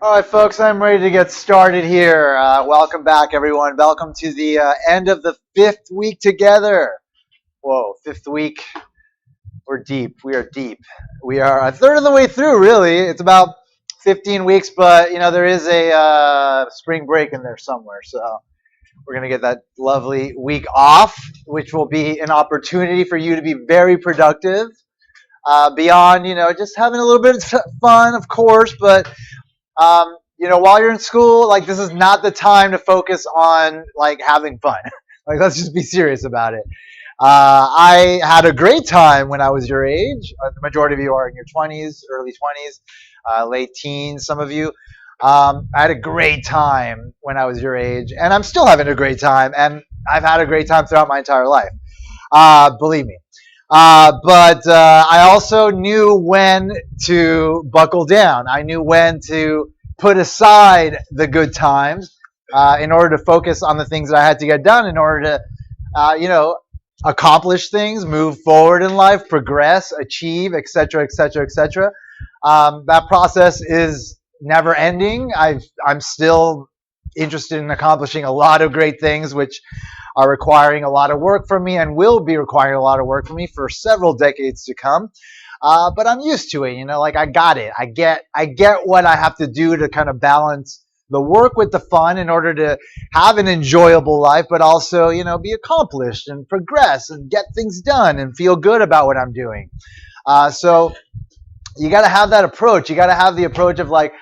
All right, folks, I'm ready to get started here. Welcome back, everyone. Welcome to the end of the fifth week together. Whoa, fifth week. We're deep. We are deep. We are a third of the way through, really. It's about 15 weeks, but, there is a spring break in there somewhere. So we're going to get that lovely week off, which will be an opportunity for you to be very productive beyond, just having a little bit of fun, of course, but while you're in school, like this is not the time to focus on like having fun. Like let's just be serious about it. I had a great time when I was your age. The majority of you are in your 20s, early 20s, late teens. Some of you. I had a great time when I was your age, and I'm still having a great time. And I've had a great time throughout my entire life. Believe me. But I also knew when to buckle down. I knew when to put aside the good times in order to focus on the things that I had to get done in order to, accomplish things, move forward in life, progress, achieve, etc., etc., etc. That process is never ending. I'm still interested in accomplishing a lot of great things, which are requiring a lot of work from me and will be requiring a lot of work from me for several decades to come. But I'm used to it, like I got it. I get what I have to do to kind of balance the work with the fun in order to have an enjoyable life, but also, be accomplished and progress and get things done and feel good about what I'm doing. So you got to have that approach. You got to have the approach of like,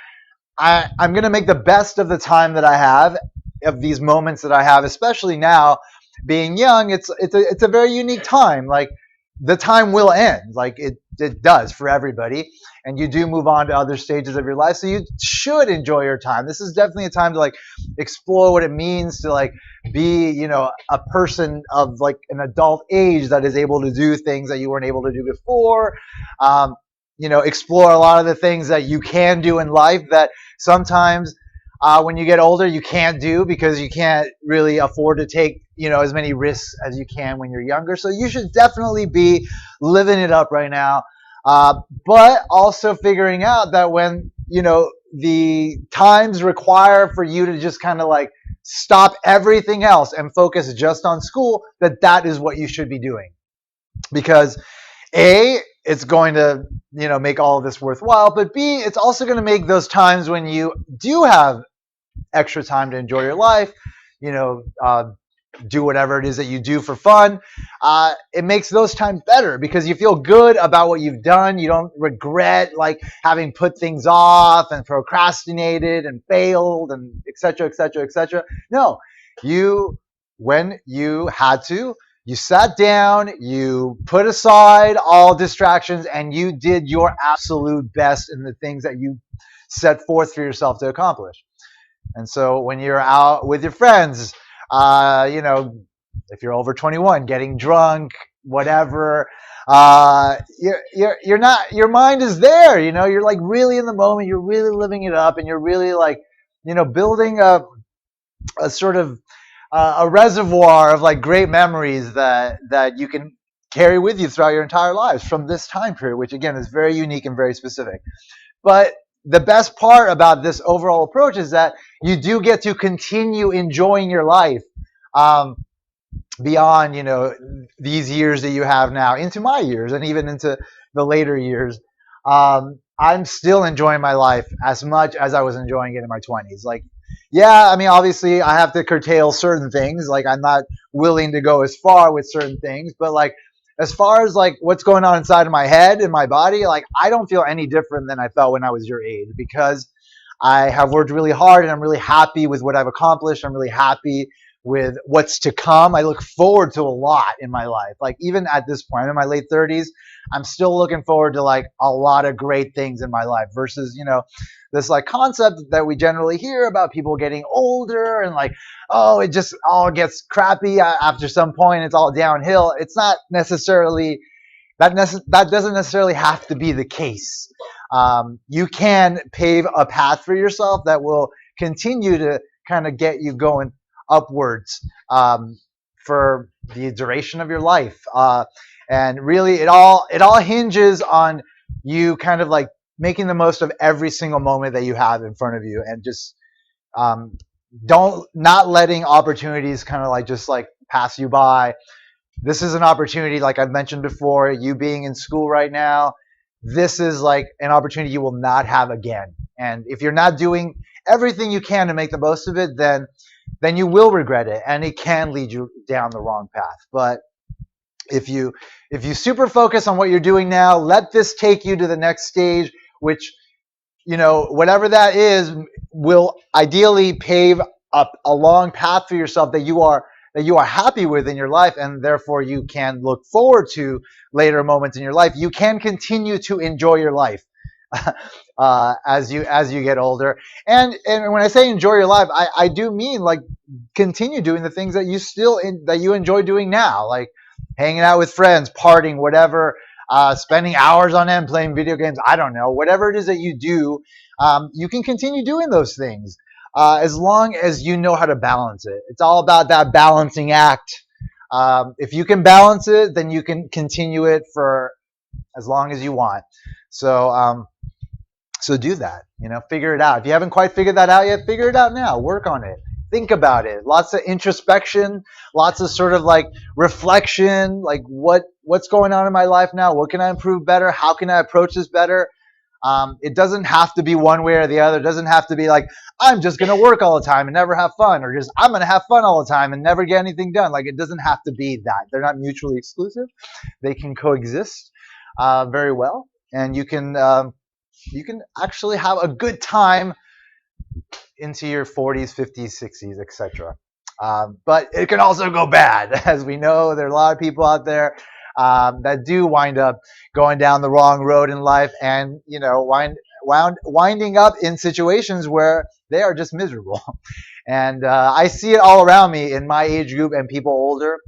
I'm going to make the best of the time that I have, of these moments that I have, especially now being young. It's a very unique time. Like the time will end, like it does for everybody, and you do move on to other stages of your life. So you should enjoy your time. This is definitely a time to like explore what it means to like be, a person of like an adult age that is able to do things that you weren't able to do before. Explore a lot of the things that you can do in life that sometimes when you get older you can't do because you can't really afford to take as many risks as you can when you're younger. So you should definitely be living it up right now, but also figuring out that when the times require for you to just kind of like stop everything else and focus just on school, that is what you should be doing, because A, it's going to make all of this worthwhile, but B, it's also going to make those times when you do have extra time to enjoy your life, do whatever it is that you do for fun. It makes those times better because you feel good about what you've done. You don't regret like having put things off and procrastinated and failed and etc., etc., etc. No, when you had to, you sat down, you put aside all distractions, and you did your absolute best in the things that you set forth for yourself to accomplish. And so when you're out with your friends, if you're over 21, getting drunk, whatever, you're not, your mind is there, you're like really in the moment, you're really living it up, and you're really like, building a sort of a reservoir of like great memories that you can carry with you throughout your entire lives from this time period, which again is very unique and very specific. But the best part about this overall approach is that you do get to continue enjoying your life beyond, these years that you have now into my years and even into the later years. I'm still enjoying my life as much as I was enjoying it in my 20s. Like, yeah, I mean, obviously I have to curtail certain things. Like I'm not willing to go as far with certain things, but like as far as like what's going on inside of my head and my body, like I don't feel any different than I felt when I was your age, because I have worked really hard and I'm really happy with what I've accomplished. I'm really happy with what's to come. I look forward to a lot in my life. Like even at this point, I'm in my late 30s, I'm still looking forward to like a lot of great things in my life versus, this like concept that we generally hear about people getting older and like, oh, it just all gets crappy after some point. It's all downhill. It's not necessarily that doesn't necessarily have to be the case. You can pave a path for yourself that will continue to kind of get you going upwards for the duration of your life. And really, it all hinges on you kind of like making the most of every single moment that you have in front of you, and just um, don't not letting opportunities kind of like just like pass you by. This is an opportunity, like I've mentioned before, you being in school right now, this is like an opportunity you will not have again. And if you're not doing everything you can to make the most of it, then you will regret it, and it can lead you down the wrong path. But if you super focus on what you're doing now, let this take you to the next stage, which, whatever that is, will ideally pave up a long path for yourself that you are happy with in your life, and therefore you can look forward to later moments in your life. You can continue to enjoy your life as you get older. And when I say enjoy your life, I do mean like continue doing the things that you enjoy doing now, like hanging out with friends, partying, whatever, spending hours on end playing video games. I don't know, whatever it is that you do, you can continue doing those things as long as you know how to balance it. It's all about that balancing act. If you can balance it, then you can continue it for as long as you want. So do that. Figure it out. If you haven't quite figured that out yet, figure it out now. Work on it. Think about it. Lots of introspection, lots of sort of like reflection, like what's going on in my life now? What can I improve better? How can I approach this better? It doesn't have to be one way or the other. It doesn't have to be like, I'm just going to work all the time and never have fun, or just I'm going to have fun all the time and never get anything done. Like, it doesn't have to be that. They're not mutually exclusive. They can coexist very well, and you can actually have a good time into your 40s, 50s, 60s, etc. But it can also go bad. As we know, there are a lot of people out there that do wind up going down the wrong road in life, and winding up in situations where they are just miserable. And I see it all around me in my age group and people older.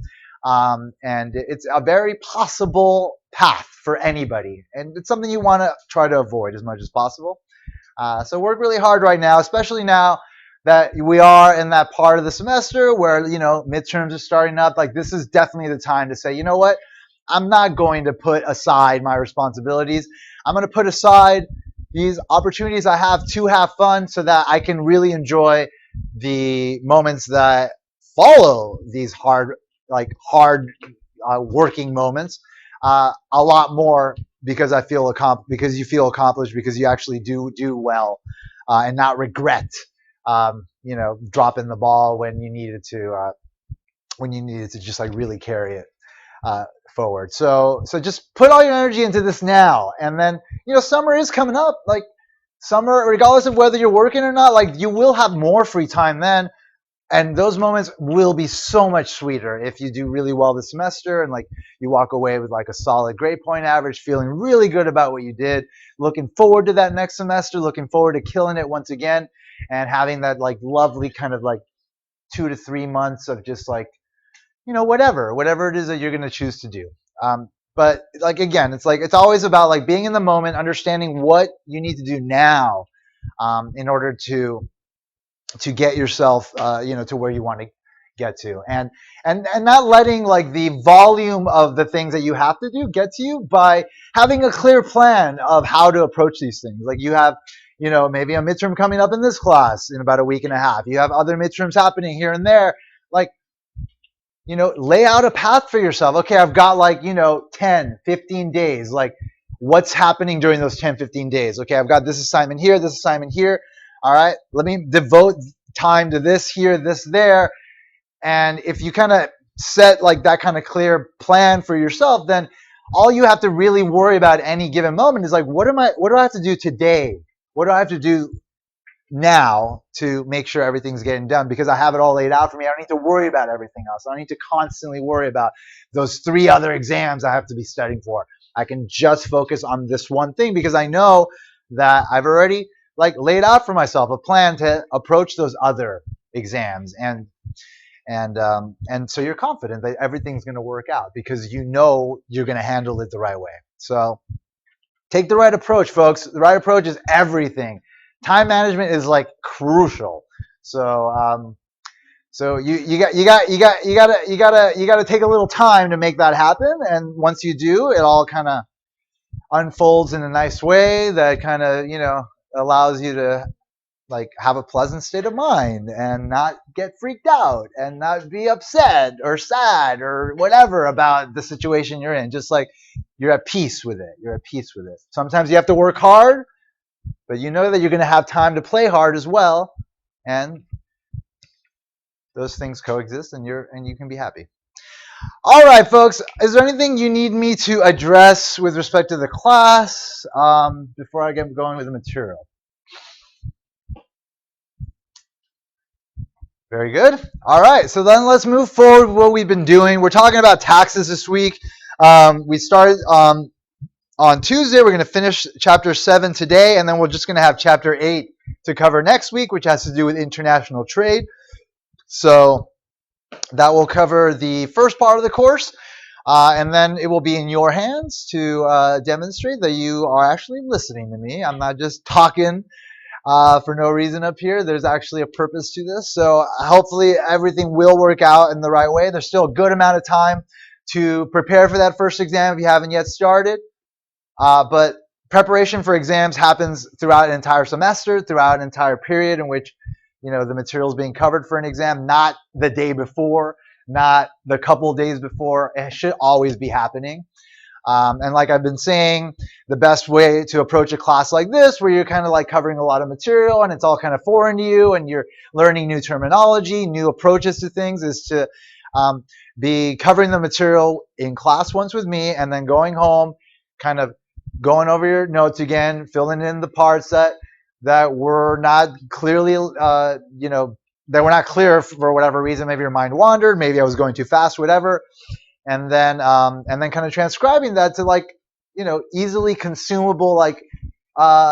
And it's a very possible path for anybody, and it's something you want to try to avoid as much as possible. So work really hard right now, especially now that we are in that part of the semester where midterms are starting up. Like, this is definitely the time to say, you know what, I'm not going to put aside my responsibilities. I'm going to put aside these opportunities I have to have fun, so that I can really enjoy the moments that follow these hard working moments a lot more, because because you feel accomplished, because you actually do well, and not regret dropping the ball when you needed to just like really carry it forward. So just put all your energy into this now, and then summer is coming up. Like, summer, regardless of whether you're working or not, like, you will have more free time then. And those moments will be so much sweeter if you do really well this semester, and like you walk away with like a solid grade point average, feeling really good about what you did, looking forward to that next semester, looking forward to killing it once again, and having that like lovely kind of like 2 to 3 months of just like, whatever it is that you're going to choose to do. But like, again, it's always about like being in the moment, understanding what you need to do now in order to get yourself to where you want to get to, and not letting like the volume of the things that you have to do get to you, by having a clear plan of how to approach these things. Like, you have maybe a midterm coming up in this class in about a week and a half. You have other midterms happening here and there. Like, lay out a path for yourself. Okay, I've got like 10, 15 days. Like, what's happening during those 10, 15 days? Okay, I've got this assignment here, this assignment here. All right, let me devote time to this here, this there. And if you kind of set like that kind of clear plan for yourself, then all you have to really worry about at any given moment is like, what do I have to do today? What do I have to do now to make sure everything's getting done? Because I have it all laid out for me. I don't need to worry about everything else. I don't need to constantly worry about those 3 other exams I have to be studying for. I can just focus on this one thing, because I know that I've already like laid out for myself a plan to approach those other exams, and so you're confident that everything's going to work out, because you're going to handle it the right way. So take the right approach, folks. The right approach is everything. Time management is like crucial. So you gotta take a little time to make that happen, and once you do, it all kind of unfolds in a nice way that kind of, allows you to like have a pleasant state of mind and not get freaked out and not be upset or sad or whatever about the situation you're in. Just like you're at peace with it. You're at peace with it. Sometimes you have to work hard, but you know that you're going to have time to play hard as well, and those things coexist, and you can be happy. All right, folks. Is there anything you need me to address with respect to the class before I get going with the material? Very good. All right, so then let's move forward with what we've been doing. We're talking about taxes this week. We started on Tuesday. We're going to finish Chapter 7 today, and then we're just going to have Chapter 8 to cover next week, which has to do with international trade. So that will cover the first part of the course, and then it will be in your hands to demonstrate that you are actually listening to me. I'm not just talking for no reason up here. There's actually a purpose to this. So hopefully everything will work out in the right way. There's still a good amount of time to prepare for that first exam if you haven't yet started. But preparation for exams happens throughout an entire semester, throughout an entire period in which the material is being covered for an exam, not the day before, not the couple of days before. It should always be happening. And like I've been saying, the best way to approach a class like this, where you're kind of like covering a lot of material and it's all kind of foreign to you and you're learning new terminology, new approaches to things, is to be covering the material in class once with me and then going home, kind of going over your notes again, filling in the parts that were not clearly, that were not clear for whatever reason. Maybe your mind wandered, maybe I was going too fast, whatever. And then kind of transcribing that to easily consumable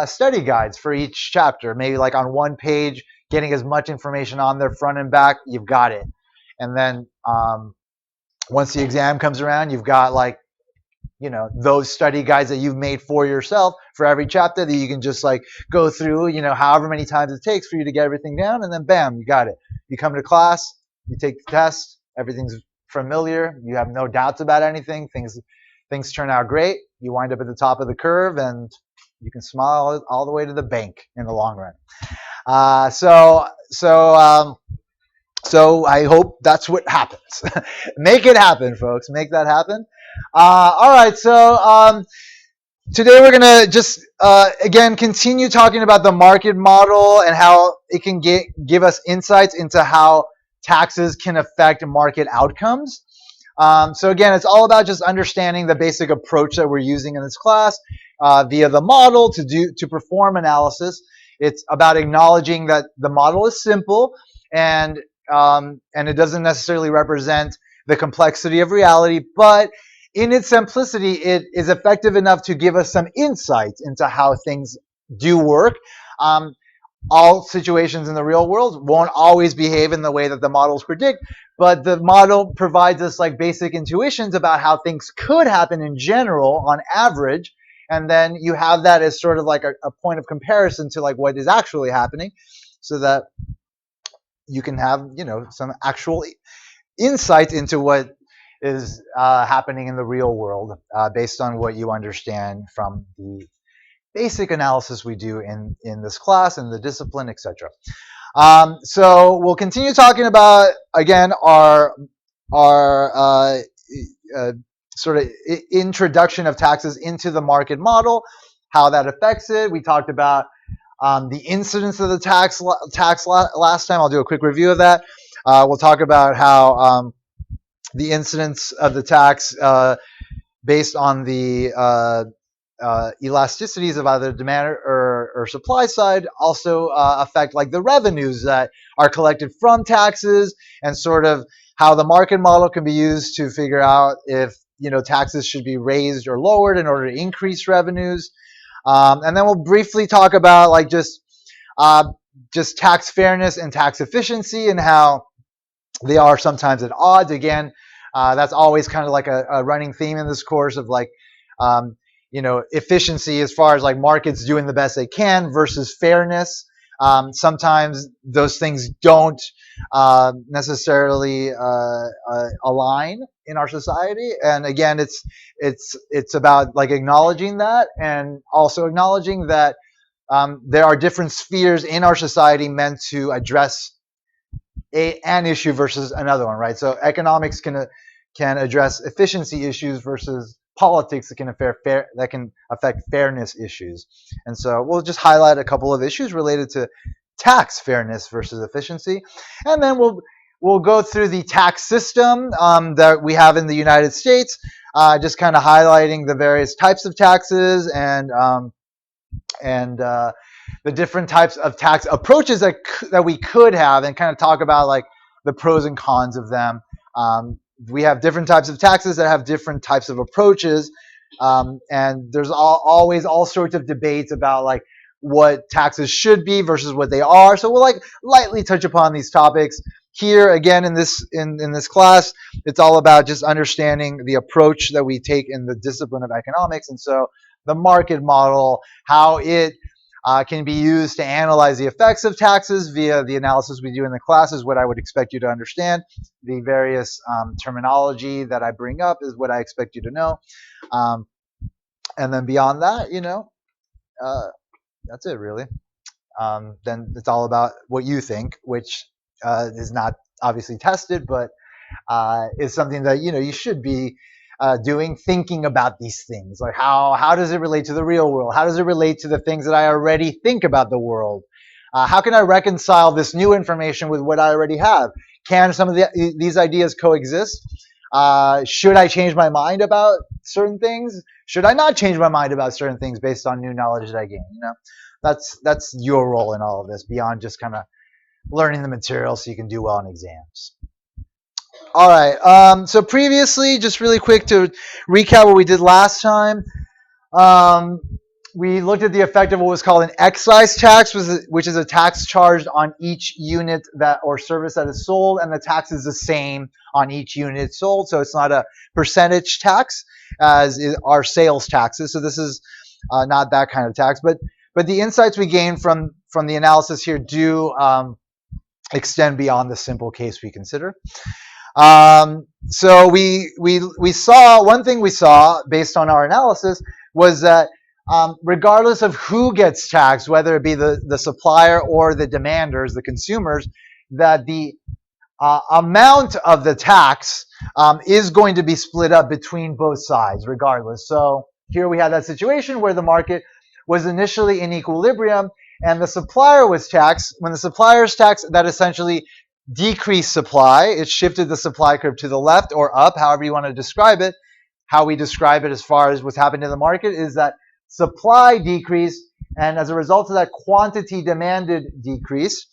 study guides for each chapter. Maybe like on one page, getting as much information on there front and back, you've got it. And then once the exam comes around, you've got those study guides that you've made for yourself for every chapter that you can just go through, however many times it takes for you to get everything down, and then bam, you got it. You come to class, you take the test, everything's familiar, you have no doubts about anything, things turn out great, you wind up at the top of the curve, and you can smile all the way to the bank in the long run. So I hope that's what happens. Make it happen, folks. Make that happen. All right, so today we're going to just, again, continue talking about the market model and how it can give us insights into how taxes can affect market outcomes. So again, it's all about just understanding the basic approach that we're using in this class via the model to perform analysis. It's about acknowledging that the model is simple and it doesn't necessarily represent the complexity of reality, but in its simplicity, it is effective enough to give us some insights into how things do work. All situations in the real world won't always behave in the way that the models predict, but the model provides us basic intuitions about how things could happen in general on average, and then you have that as sort of a point of comparison to what is actually happening, so that you can have some actual insight into what is happening in the real world based on what you understand from the basic analysis we do in this class and the discipline, etc. So we'll continue talking about, again, our sort of introduction of taxes into the market model, how that affects it. We talked about the incidence of the tax last time. I'll do a quick review of that. We'll talk about how the incidence of the tax based on the elasticities of either demand or supply side also affect the revenues that are collected from taxes, and sort of how the market model can be used to figure out if taxes should be raised or lowered in order to increase revenues. And then we'll briefly talk about just tax fairness and tax efficiency and how they are sometimes at odds. Again, that's always kind of a running theme in this course of efficiency as far as markets doing the best they can versus fairness. Sometimes those things don't necessarily align, in our society. And again, it's about like acknowledging that, and also acknowledging that there are different spheres in our society meant to address an issue versus another one, right? So economics can address efficiency issues versus politics that can affect fairness issues. And so we'll just highlight a couple of issues related to tax fairness versus efficiency, and then we'll go through the tax system that we have in the United States, just kind of highlighting the various types of taxes and the different types of tax approaches that we could have, and kind of talk about like the pros and cons of them. We have different types of taxes that have different types of approaches, and there's always all sorts of debates about like what taxes should be versus what they are. So we'll like lightly touch upon these topics here. Again, in this class, it's all about just understanding the approach that we take in the discipline of economics. And so the market model, how it can be used to analyze the effects of taxes via the analysis we do in the class, is what I would expect you to understand. The various terminology that I bring up is what I expect you to know. And then beyond that, that's it really. Then it's all about what you think, which is not obviously tested, but is something that you should be doing, thinking about these things. Like how does it relate to the real world? How does it relate to the things that I already think about the world? How can I reconcile this new information with what I already have? Can some of these ideas coexist? Should I change my mind about certain things? Should I not change my mind about certain things based on new knowledge that I gain? That's your role in all of this, beyond just kind of learning the material so you can do well in exams. All right. So previously, just really quick to recap what we did last time, we looked at the effect of what was called an excise tax, which is a tax charged on each unit or service that is sold, and the tax is the same on each unit sold. So it's not a percentage tax as are sales taxes. So this is not that kind of tax. But the insights we gain from the analysis here do extend beyond the simple case we consider. So we saw, one thing we saw based on our analysis was that regardless of who gets taxed, whether it be the supplier or the demanders, the consumers, that the amount of the tax is going to be split up between both sides regardless. So here we had that situation where the market was initially in equilibrium and the supplier was taxed. When the supplier is taxed, that essentially decreased supply. It shifted the supply curve to the left or up, however you want to describe it. How we describe it as far as what's happened in the market is that supply decreased, and as a result of that, quantity demanded decreased.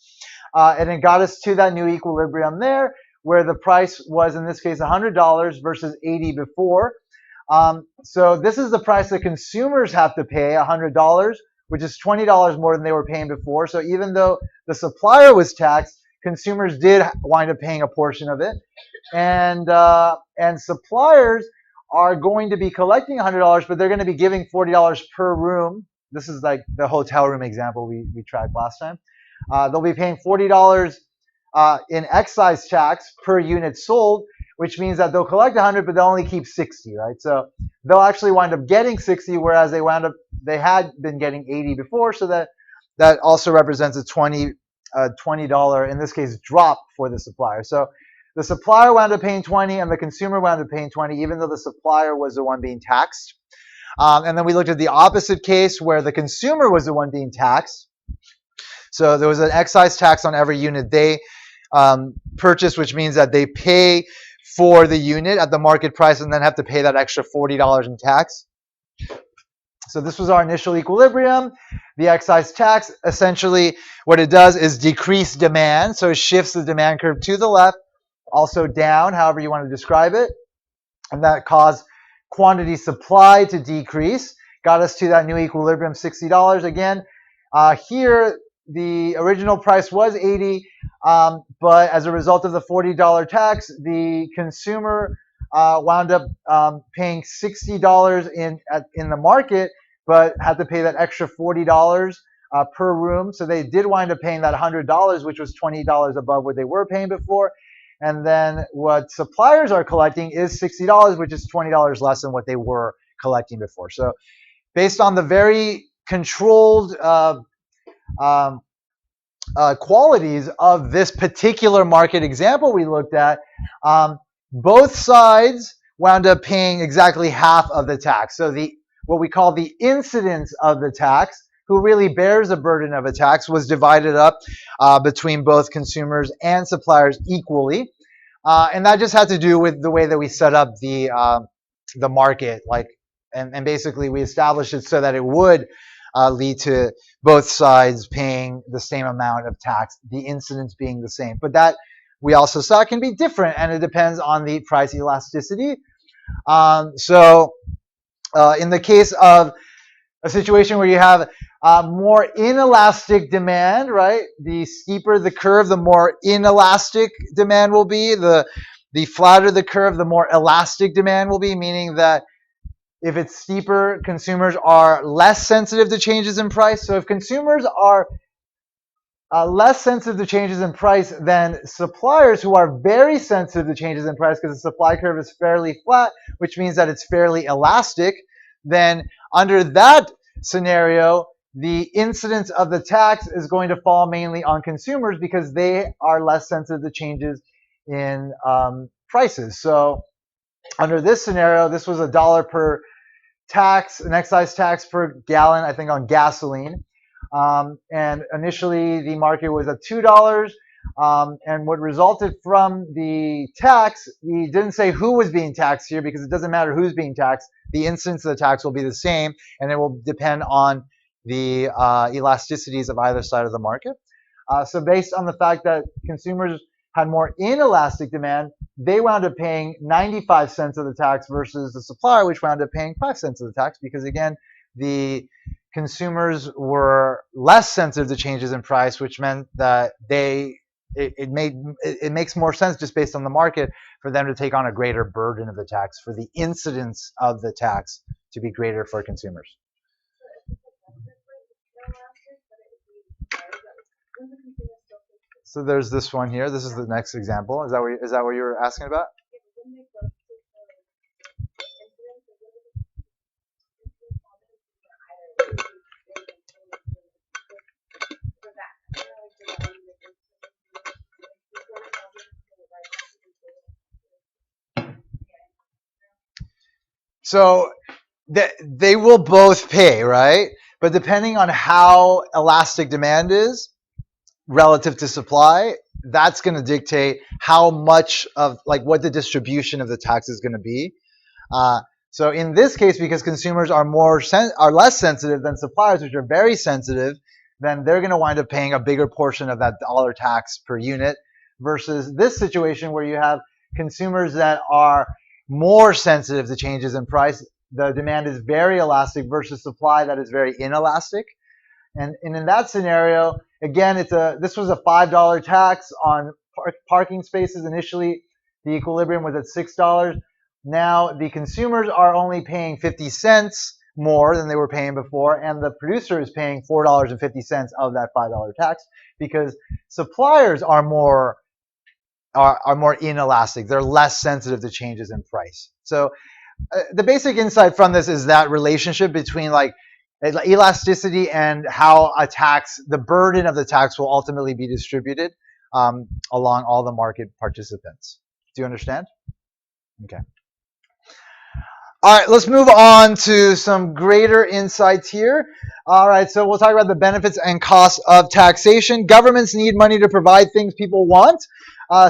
And it got us to that new equilibrium there, where the price was, in this case, $100 versus $80 before. So this is the price that consumers have to pay, $100, which is $20 more than they were paying before. So even though the supplier was taxed, consumers did wind up paying a portion of it. And suppliers are going to be collecting $100, but they're going to be giving $40 per room. This is like the hotel room example we tried last time. They'll be paying $40 in excise tax per unit sold, which means that they'll collect 100, but they'll only keep 60, right? So they'll actually wind up getting 60, whereas they had been getting 80 before. So that also represents a $20, in this case, drop for the supplier. So the supplier wound up paying 20 and the consumer wound up paying 20, even though the supplier was the one being taxed. And then we looked at the opposite case where the consumer was the one being taxed. So there was an excise tax on every unit they purchase, which means that they pay for the unit at the market price and then have to pay that extra $40 in tax. So this was our initial equilibrium. The excise tax, essentially what it does is decrease demand. So it shifts the demand curve to the left, also down, however you want to describe it. And that caused quantity supply to decrease. Got us to that new equilibrium, $60 again. Here, the original price was $80, but as a result of the $40 tax, the consumer wound up paying $60 in the market, but had to pay that extra $40 per room. So they did wind up paying that $100, which was $20 above what they were paying before. and then what suppliers are collecting is $60, which is $20 less than what they were collecting before. So based on the very controlled um, qualities of this particular market example we looked at, both sides wound up paying exactly half of the tax. So what we call the incidence of the tax, who really bears the burden of a tax, was divided up between both consumers and suppliers equally. And that just had to do with the way that we set up the market, and basically we established it so that it would lead to both sides paying the same amount of tax, the incidence being the same. But that we also saw can be different, and it depends on the price elasticity. So in the case of a situation where you have more inelastic demand, right? The steeper the curve, the more inelastic demand will be. The flatter the curve, the more elastic demand will be, meaning that if it's steeper, consumers are less sensitive to changes in price. So if consumers are less sensitive to changes in price than suppliers, who are very sensitive to changes in price because the supply curve is fairly flat, which means that it's fairly elastic, then under that scenario, the incidence of the tax is going to fall mainly on consumers because they are less sensitive to changes in prices. So under this scenario, this was $1 per tax, an excise tax per gallon, I think, on gasoline. And initially the market was at $2. And what resulted from the tax, we didn't say who was being taxed here because it doesn't matter who's being taxed. The incidence of the tax will be the same, and it will depend on the elasticities of either side of the market. So based on the fact that consumers had more inelastic demand, they wound up paying 95 cents of the tax versus the supplier, which wound up paying 5 cents of the tax because, again, the consumers were less sensitive to changes in price, which meant that it makes more sense just based on the market for them to take on a greater burden of the tax, for the incidence of the tax to be greater for consumers. So there's this one here. This is the next example. Is that what you were asking about? So they will both pay, right? But depending on how elastic demand is relative to supply, that's going to dictate how much of, like, what the distribution of the tax is going to be. So in this case, because consumers are less sensitive than suppliers, which are very sensitive, then they're going to wind up paying a bigger portion of that dollar tax per unit, versus this situation where you have consumers that are more sensitive to changes in price. The demand is very elastic versus supply that is very inelastic. And in that scenario, again, this was a $5 tax on parking spaces. Initially, the equilibrium was at $6. Now the consumers are only paying 50 cents more than they were paying before, and the producer is paying $4.50 of that $5 tax because suppliers are more inelastic. They're less sensitive to changes in price. So the basic insight from this is that relationship between, like, elasticity and how the burden of the tax will ultimately be distributed along all the market participants. Do you understand? Okay. All right, let's move on to some greater insights here. All right, so we'll talk about the benefits and costs of taxation. Governments need money to provide things people want,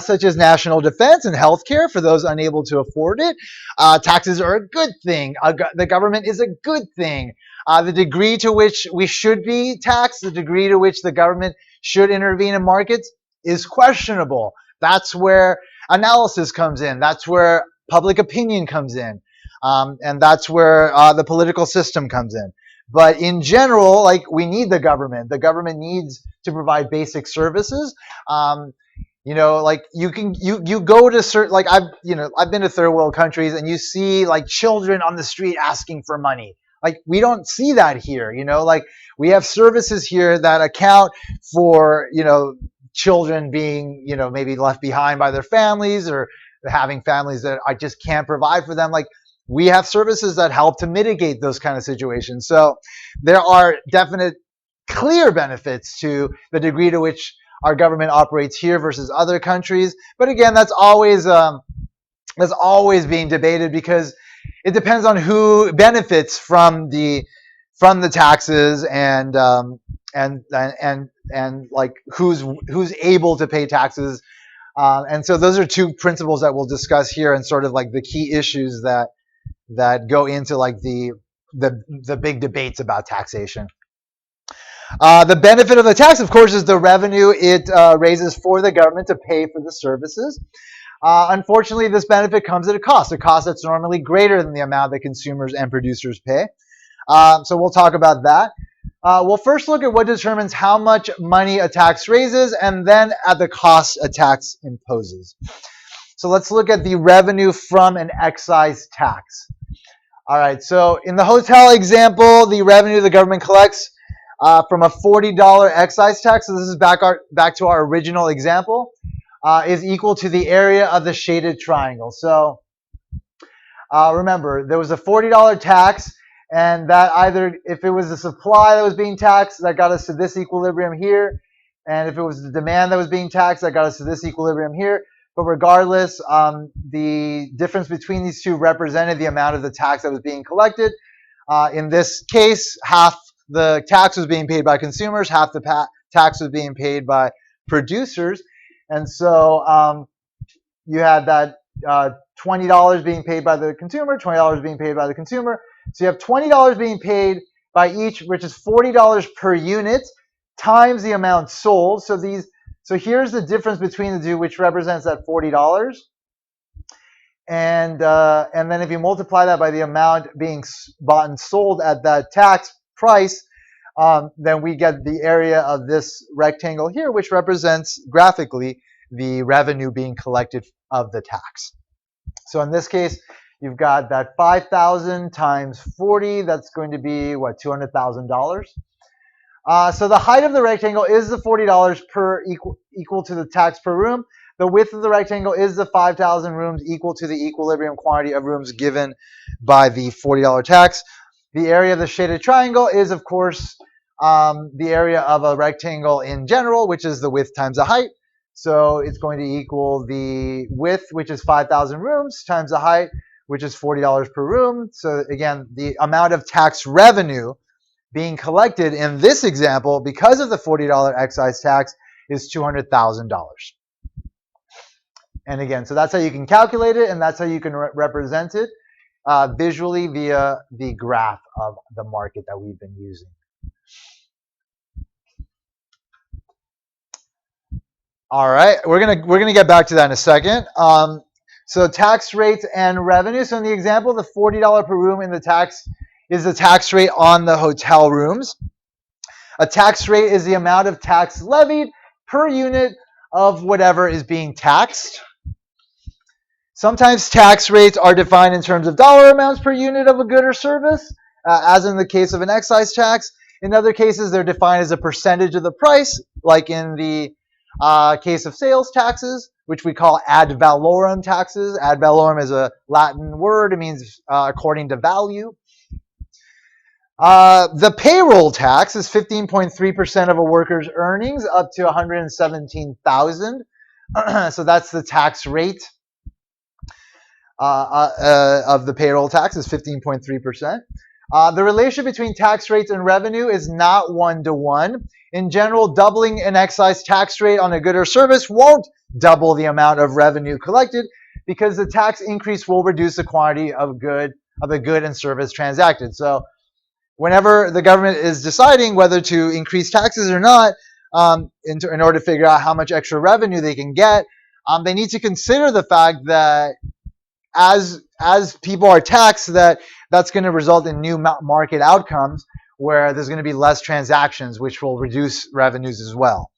such as national defense and healthcare for those unable to afford it. Taxes are a good thing. The government is a good thing. The degree to which we should be taxed, the degree to which the government should intervene in markets is questionable. That's where analysis comes in. That's where public opinion comes in. And that's where the political system comes in. But in general, like, we need the government. The government needs to provide basic services. Like, you go to certain, like, I've been to third world countries, and you see, like, children on the street asking for money. Like, we don't see that here. Like, we have services here that account for, children being, maybe left behind by their families, or having families that I just can't provide for them. Like, we have services that help to mitigate those kind of situations. So there are definite clear benefits to the degree to which our government operates here versus other countries. But again, that's always being debated, because it depends on who benefits from the taxes, and like who's able to pay taxes. And so those are two principles that we'll discuss here, and sort of like the key issues that go into like the big debates about taxation. The benefit of the tax, of course, is the revenue it raises for the government to pay for the services. Unfortunately, this benefit comes at a cost that's normally greater than the amount that consumers and producers pay. So we'll talk about that. We'll first look at what determines how much money a tax raises, and then at the cost a tax imposes. So let's look at the revenue from an excise tax. All right, so in the hotel example, the revenue the government collects from a $40 excise tax, so this is back to our original example, is equal to the area of the shaded triangle. So remember, there was a $40 tax, and that either, if it was the supply that was being taxed, that got us to this equilibrium here, and if it was the demand that was being taxed, that got us to this equilibrium here. But regardless, the difference between these two represented the amount of the tax that was being collected. In this case, half the tax was being paid by consumers, half the tax was being paid by producers. And so you had that $20 being paid by the consumer, $20 being paid by the consumer. So you have $20 being paid by each, which is $40 per unit, times the amount sold. So here's the difference between the two, which represents that $40. And then if you multiply that by the amount being bought and sold at that tax price, then we get the area of this rectangle here, which represents graphically the revenue being collected of the tax. So in this case, you've got that 5,000 times 40. That's going to be, what, $200,000. So the height of the rectangle is the $40 per equal to the tax per room. The width of the rectangle is the 5,000 rooms, equal to the equilibrium quantity of rooms given by the $40 tax. The area of the shaded triangle is, of course, the area of a rectangle in general, which is the width times the height. So it's going to equal the width, which is 5,000 rooms, times the height, which is $40 per room. So again, the amount of tax revenue being collected in this example, because of the $40 excise tax, is $200,000. And again, so that's how you can calculate it, and that's how you can represent it visually via the graph of the market that we've been using. All right, we're gonna get back to that in a second. So tax rates and revenue. So in the example, the $40 per room in the tax is the tax rate on the hotel rooms. A tax rate is the amount of tax levied per unit of whatever is being taxed. Sometimes tax rates are defined in terms of dollar amounts per unit of a good or service, as in the case of an excise tax. In other cases, they're defined as a percentage of the price, like in the case of sales taxes, which we call ad valorem taxes. Ad valorem is a Latin word. It means according to value. The payroll tax is 15.3% of a worker's earnings up to $117,000. So that's the tax rate of the payroll tax is 15.3%. The relation between tax rates and revenue is not 1-to-1. In general, doubling an excise tax rate on a good or service won't double the amount of revenue collected, because the tax increase will reduce the quantity of the good and service transacted. So whenever the government is deciding whether to increase taxes or not, in order to figure out how much extra revenue they can get, they need to consider the fact that as people are taxed, that's going to result in new market outcomes where there's going to be less transactions, which will reduce revenues as well.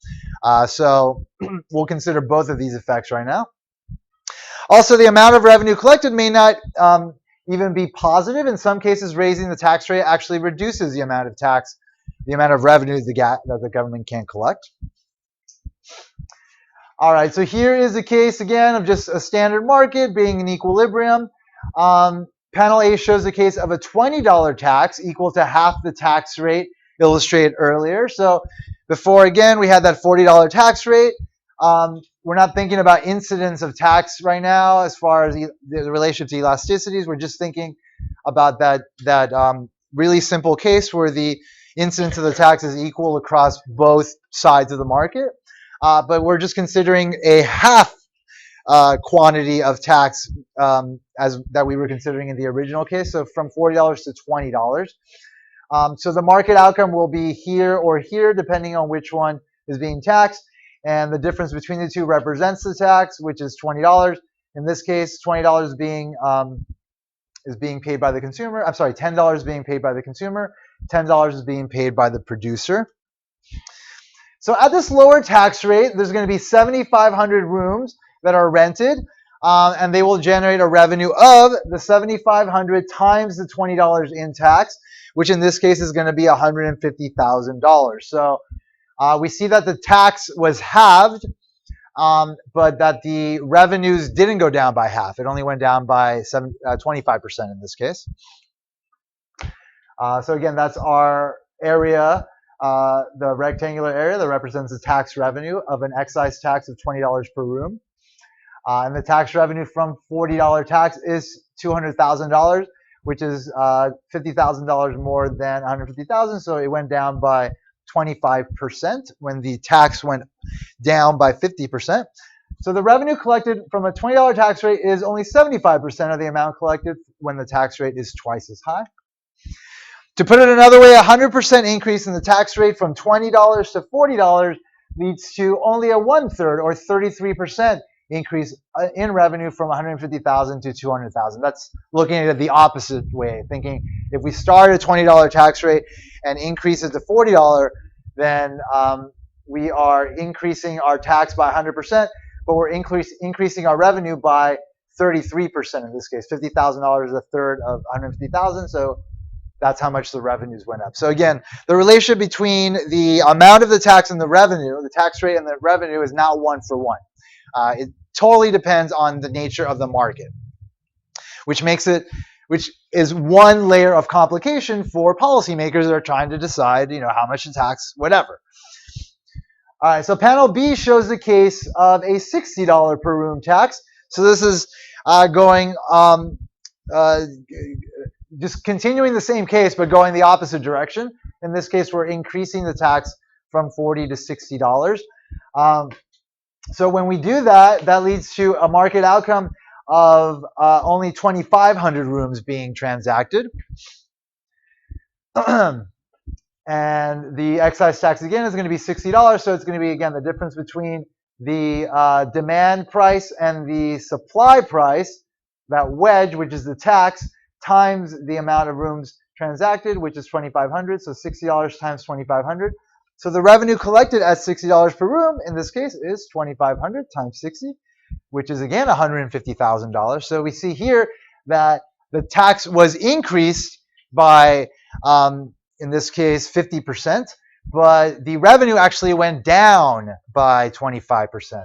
So we'll consider both of these effects right now. Also, the amount of revenue collected may not even be positive. In some cases, raising the tax rate actually reduces the amount of revenue that the government can collect. All right, so here is a case again of just a standard market being in equilibrium. Panel A shows the case of a $20 tax equal to half the tax rate illustrated earlier. So before, again, we had that $40 tax rate. We're not thinking about incidence of tax right now as far as the relationship to elasticities. We're just thinking about that really simple case where the incidence of the tax is equal across both sides of the market. But we're just considering a half quantity of tax as that we were considering in the original case, so from $40 to $20. So the market outcome will be here or here, depending on which one is being taxed. And the difference between the two represents the tax, which is $20. In this case, $20 is being paid by the consumer. I'm sorry, $10 is being paid by the consumer. $10 is being paid by the producer. So at this lower tax rate, there's going to be 7,500 rooms that are rented, and they will generate a revenue of the 7,500 times the $20 in tax, which in this case is going to be $150,000. So we see that the tax was halved, but that the revenues didn't go down by half. It only went down by 25% in this case. So again, that's our area. The rectangular area that represents the tax revenue of an excise tax of $20 per room. And the tax revenue from $40 tax is $200,000, which is $50,000 more than $150,000. So it went down by 25% when the tax went down by 50%. So the revenue collected from a $20 tax rate is only 75% of the amount collected when the tax rate is twice as high. To put it another way, a 100% increase in the tax rate from $20 to $40 leads to only a 1/3 or 33% increase in revenue from $150,000 to $200,000. That's looking at it the opposite way, thinking if we start at a $20 tax rate and increase it to $40, then we are increasing our tax by 100%, but we're increasing our revenue by 33% in this case. $50,000 is a third of $150,000, so that's how much the revenues went up. So again, the relationship between the amount of the tax and the revenue, the tax rate and the revenue, is not 1-for-1. It totally depends on the nature of the market, which is one layer of complication for policymakers that are trying to decide, how much to tax, whatever. All right, so panel B shows the case of a $60 per room tax. So this is just continuing the same case, but going the opposite direction. In this case, we're increasing the tax from $40 to $60. So when we do that, that leads to a market outcome of only 2,500 rooms being transacted. And the excise tax, again, is going to be $60. So it's going to be, again, the difference between the demand price and the supply price, that wedge, which is the tax, times the amount of rooms transacted, which is 2,500. So $60 times 2,500. So the revenue collected at $60 per room in this case is 2,500 times 60, which is again $150,000. So we see here that the tax was increased by, in this case, 50%, but the revenue actually went down by 25%.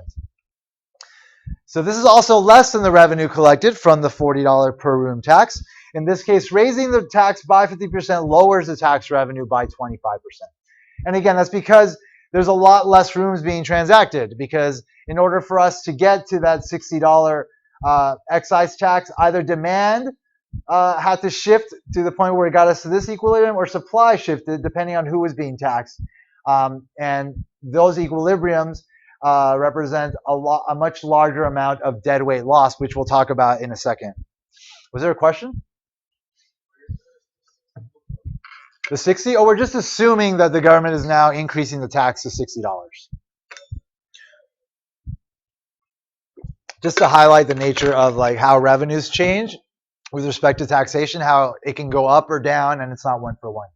So this is also less than the revenue collected from the $40 per room tax. In this case, raising the tax by 50% lowers the tax revenue by 25%. And again, that's because there's a lot less rooms being transacted, because in order for us to get to that $60 excise tax, either demand had to shift to the point where it got us to this equilibrium, or supply shifted depending on who was being taxed. And those equilibriums represent a much larger amount of deadweight loss, which we'll talk about in a second. Was there a question? The 60? Oh, we're just assuming that the government is now increasing the tax to $60. Just to highlight the nature of how revenues change with respect to taxation, how it can go up or down, and it's not 1-for-1.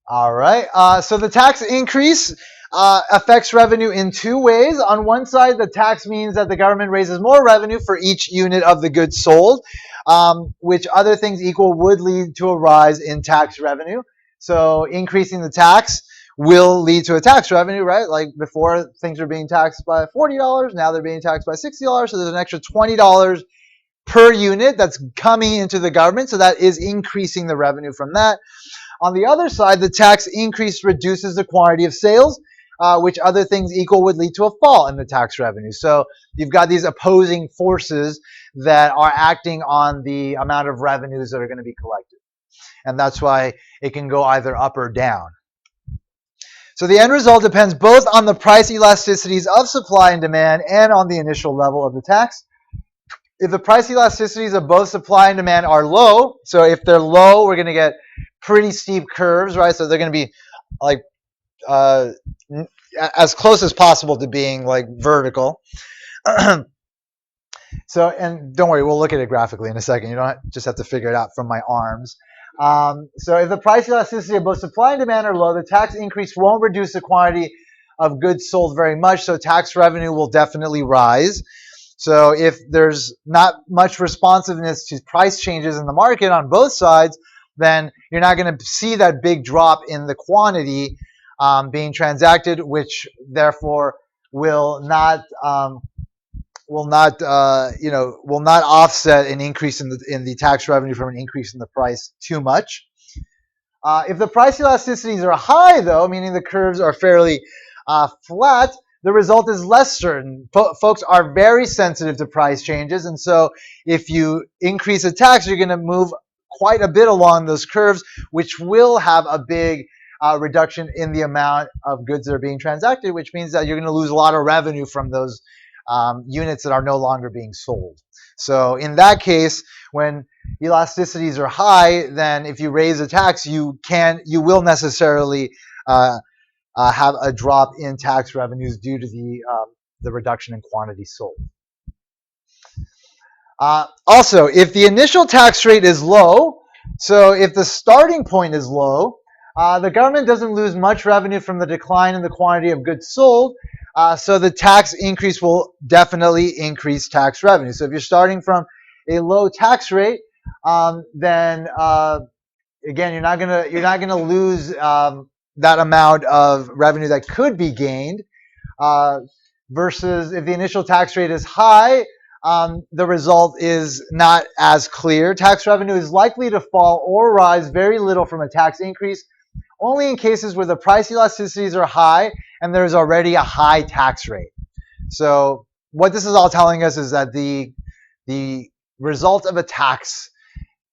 All right, so the tax increase affects revenue in two ways. On one side, the tax means that the government raises more revenue for each unit of the goods sold, which, other things equal, would lead to a rise in tax revenue. So increasing the tax will lead to a tax revenue, right? Like before, things were being taxed by $40, now they're being taxed by $60, so there's an extra $20 per unit that's coming into the government, so that is increasing the revenue from that. On the other side, the tax increase reduces the quantity of sales, which other things equal would lead to a fall in the tax revenue. So you've got these opposing forces that are acting on the amount of revenues that are going to be collected. And that's why it can go either up or down. So the end result depends both on the price elasticities of supply and demand and on the initial level of the tax. If the price elasticities of both supply and demand are low, so if they're low, we're going to get pretty steep curves, right? So they're going to be like as close as possible to being like vertical. So, and don't worry, we'll look at it graphically in a second. You don't just have to figure it out from my arms. So if the price elasticity of both supply and demand are low, the tax increase won't reduce the quantity of goods sold very much, so tax revenue will definitely rise. So if there's not much responsiveness to price changes in the market on both sides, then you're not going to see that big drop in the quantity being transacted, which therefore will not offset an increase in the tax revenue from an increase in the price too much. If the price elasticities are high, though, meaning the curves are fairly flat, the result is less certain. Folks are very sensitive to price changes, and so if you increase a tax, you're going to move quite a bit along those curves, which will have a big reduction in the amount of goods that are being transacted, which means that you're going to lose a lot of revenue from those units that are no longer being sold. So in that case, when elasticities are high, then if you raise a tax, you will necessarily have a drop in tax revenues due to the reduction in quantity sold. Also, if the initial tax rate is low, so if the starting point is low, the government doesn't lose much revenue from the decline in the quantity of goods sold, so the tax increase will definitely increase tax revenue. So if you're starting from a low tax rate, then again, you're not gonna lose that amount of revenue that could be gained, versus if the initial tax rate is high, the result is not as clear. Tax revenue is likely to fall or rise very little from a tax increase, only in cases where the price elasticities are high and there's already a high tax rate. So what this is all telling us is that the result of a tax,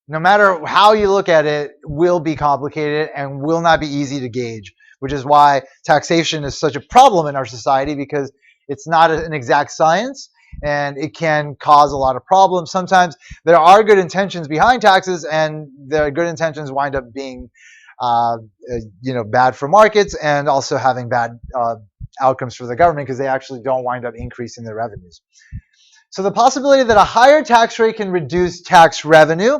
no matter how you look at it, will be complicated and will not be easy to gauge, which is why taxation is such a problem in our society, because it's not an exact science and it can cause a lot of problems. Sometimes there are good intentions behind taxes, and the good intentions wind up being bad for markets and also having bad outcomes for the government, because they actually don't wind up increasing their revenues. So the possibility that a higher tax rate can reduce tax revenue,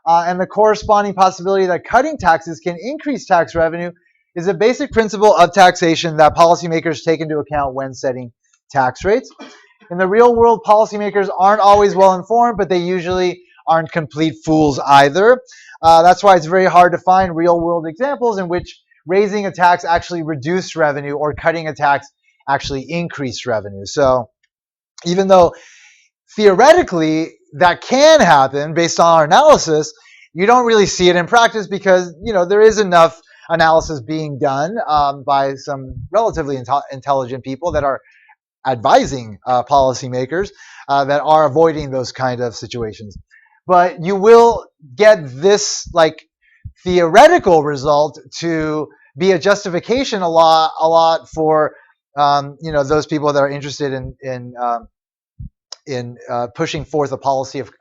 and the corresponding possibility that cutting taxes can increase tax revenue, is a basic principle of taxation that policymakers take into account when setting tax rates. In the real world, policymakers aren't always well informed, but they usually aren't complete fools either. That's why it's very hard to find real world examples in which raising a tax actually reduced revenue or cutting a tax actually increased revenue. So even though theoretically that can happen based on our analysis, you don't really see it in practice, because there is enough analysis being done by some relatively intelligent people that are advising policymakers that are avoiding those kind of situations. But you will get this theoretical result to be a justification a lot for those people that are interested in pushing forth a policy of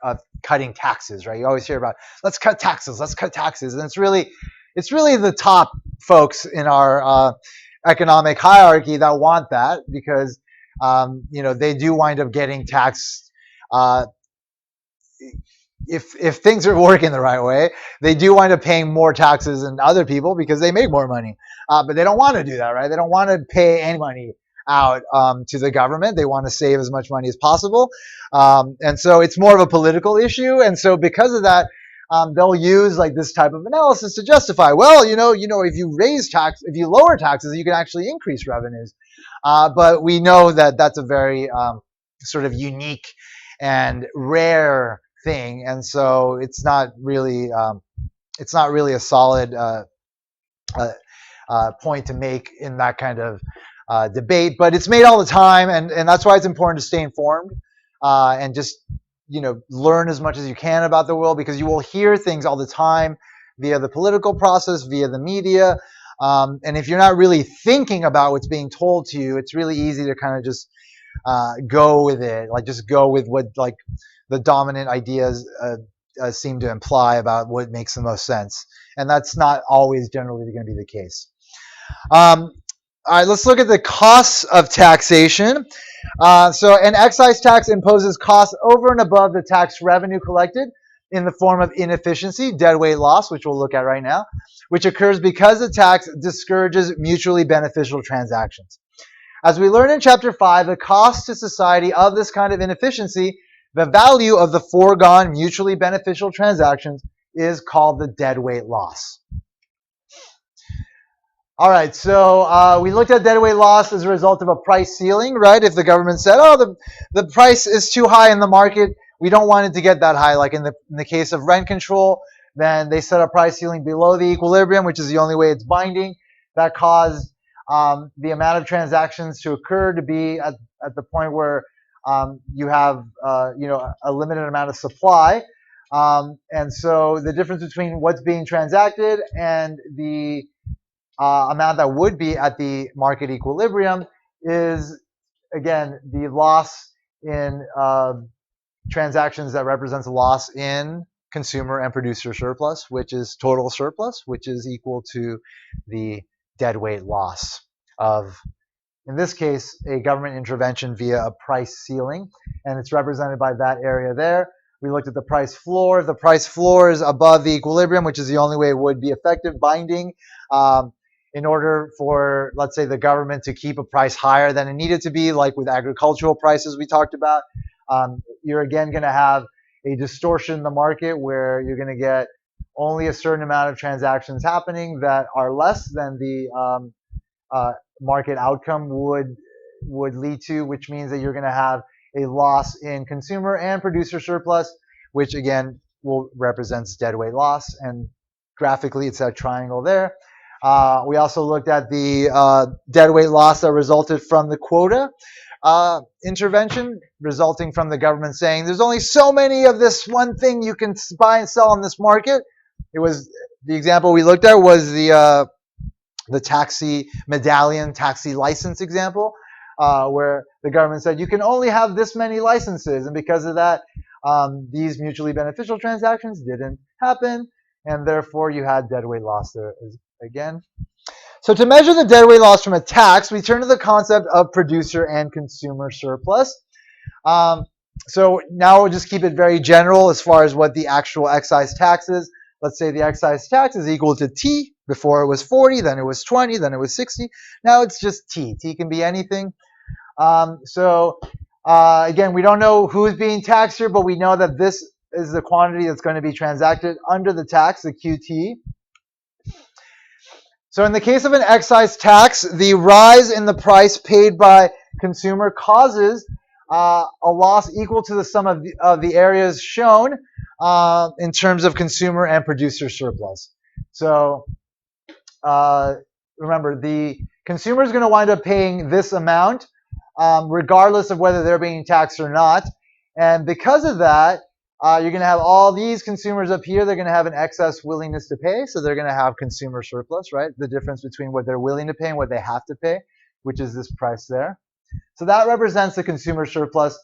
cutting taxes, right? You always hear about let's cut taxes, and it's really the top folks in our economic hierarchy that want that, because they do wind up getting taxed. If things are working the right way, they do wind up paying more taxes than other people because they make more money. But they don't want to do that, right? They don't want to pay any money out to the government. They want to save as much money as possible. And so it's more of a political issue. And so because of that, they'll use like this type of analysis to justify, well, if you lower taxes, you can actually increase revenues. But we know that that's a very sort of unique and rare thing, and so it's not really a solid point to make in that kind of debate. But it's made all the time, and that's why it's important to stay informed and just learn as much as you can about the world, because you will hear things all the time via the political process, via the media. And if you're not really thinking about what's being told to you, it's really easy to kind of just go with it, like just go with what like the dominant ideas seem to imply about what makes the most sense. And that's not always generally going to be the case. All right, let's look at the costs of taxation. So an excise tax imposes costs over and above the tax revenue collected in the form of inefficiency, deadweight loss, which we'll look at right now, which occurs because the tax discourages mutually beneficial transactions. As we learn in Chapter 5, the cost to society of this kind of inefficiency, the value of the foregone mutually beneficial transactions, is called the deadweight loss. All right, so we looked at deadweight loss as a result of a price ceiling, right? If the government said, oh, the price is too high in the market, we don't want it to get that high. Like in the case of rent control, then they set a price ceiling below the equilibrium, which is the only way it's binding. That caused the amount of transactions to occur to be at the point where you have a limited amount of supply. And so the difference between what's being transacted and the amount that would be at the market equilibrium is, again, the loss in transactions that represents a loss in consumer and producer surplus, which is total surplus, which is equal to the deadweight loss of, in this case, a government intervention via a price ceiling, and it's represented by that area there. We looked at the price floor. If the price floor is above the equilibrium, which is the only way it would be effective binding, in order for, let's say, the government to keep a price higher than it needed to be, like with agricultural prices we talked about, you're again going to have a distortion in the market where you're going to get only a certain amount of transactions happening that are less than the market outcome would lead to, which means that you're going to have a loss in consumer and producer surplus, which again represents deadweight loss. And graphically, it's that triangle there. We also looked at the deadweight loss that resulted from the quota intervention, resulting from the government saying there's only so many of this one thing you can buy and sell on this market. It was the example we looked at was the taxi medallion, taxi license example, where the government said you can only have this many licenses, and because of that, these mutually beneficial transactions didn't happen, and therefore you had deadweight loss there again. So to measure the deadweight loss from a tax, we turn to the concept of producer and consumer surplus. So now we'll just keep it very general as far as what the actual excise tax is. Let's say the excise tax is equal to T. Before it was 40, then it was 20, then it was 60. Now it's just T. T can be anything. Again, we don't know who's being taxed here, but we know that this is the quantity that's going to be transacted under the tax, the QT. So in the case of an excise tax, the rise in the price paid by consumer causes a loss equal to the sum of the areas shown in terms of consumer and producer surplus. So remember, the consumer is going to wind up paying this amount regardless of whether they're being taxed or not. And because of that, you're going to have all these consumers up here. They're going to have an excess willingness to pay. So they're going to have consumer surplus, right? The difference between what they're willing to pay and what they have to pay, which is this price there. So that represents the consumer surplus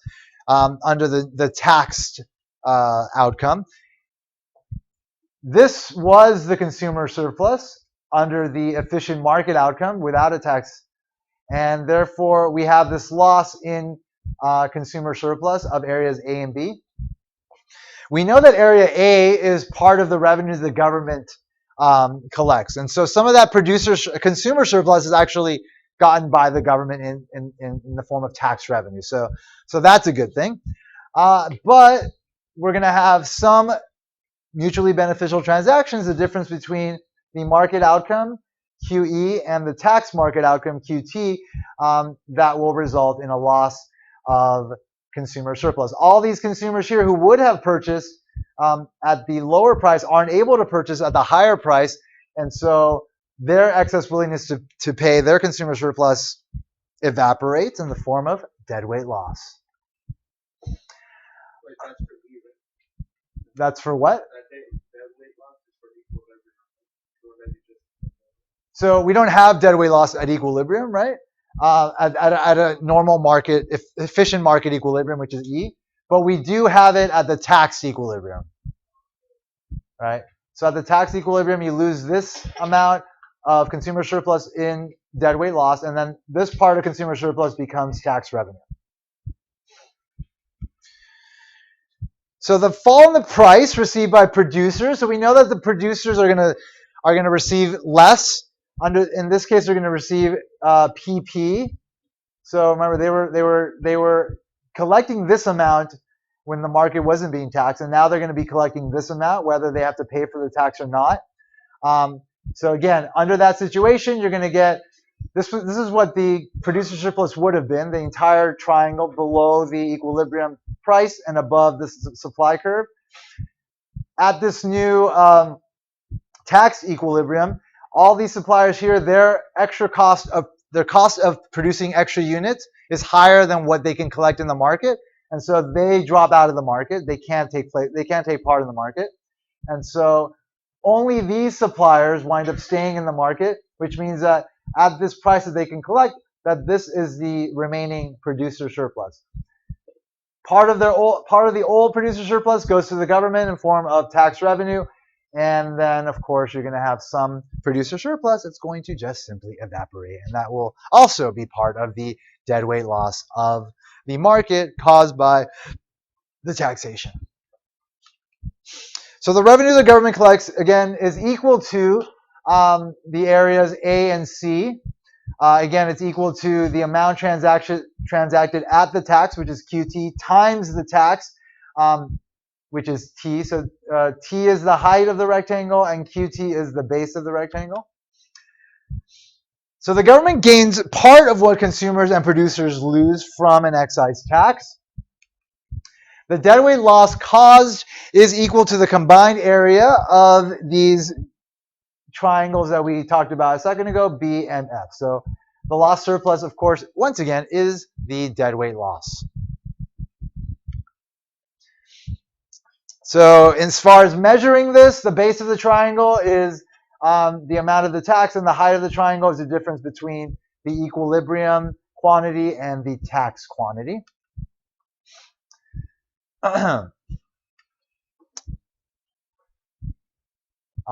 under the taxed outcome. This was the consumer surplus under the efficient market outcome without a tax. And therefore, we have this loss in consumer surplus of areas A and B. We know that area A is part of the revenues the government collects. And so some of that consumer surplus is actually gotten by the government in the form of tax revenue. So that's a good thing. But we're going to have some mutually beneficial transactions, the difference between the market outcome, QE, and the tax market outcome, QT, that will result in a loss of consumer surplus. All these consumers here who would have purchased at the lower price aren't able to purchase at the higher price, and so their excess willingness to pay, their consumer surplus, evaporates in the form of deadweight loss. Wait, that's for even. That's for what? Deadweight loss is for equilibrium. So we don't have deadweight loss at equilibrium, right? At a normal market, efficient market equilibrium, which is E, but we do have it at the tax equilibrium, right? So at the tax equilibrium, you lose this amount of consumer surplus in deadweight loss, and then this part of consumer surplus becomes tax revenue. So the fall in the price received by producers. So we know that the producers are gonna receive less. In this case, they're going to receive PP. So remember, they were collecting this amount when the market wasn't being taxed, and now they're going to be collecting this amount, whether they have to pay for the tax or not. So again, under that situation, you're going to get this. This is what the producer surplus would have been: the entire triangle below the equilibrium price and above this supply curve. At this new tax equilibrium, all these suppliers here, their cost of producing extra units is higher than what they can collect in the market, and so they drop out of the market. They can't take part in the market, and so only these suppliers wind up staying in the market, which means that at this price that they can collect, that this is the remaining producer surplus. Part of the old producer surplus goes to the government in form of tax revenue. And then, of course, you're going to have some producer surplus that's going to just simply evaporate. And that will also be part of the deadweight loss of the market caused by the taxation. So the revenue the government collects, again, is equal to the areas A and C. Again, it's equal to the amount transacted at the tax, which is QT, times the tax, which is T. So T is the height of the rectangle and QT is the base of the rectangle. So the government gains part of what consumers and producers lose from an excise tax. The deadweight loss caused is equal to the combined area of these triangles that we talked about a second ago, B and F. So the loss surplus, of course, once again, is the deadweight loss. So as far as measuring this, the base of the triangle is the amount of the tax, and the height of the triangle is the difference between the equilibrium quantity and the tax quantity. All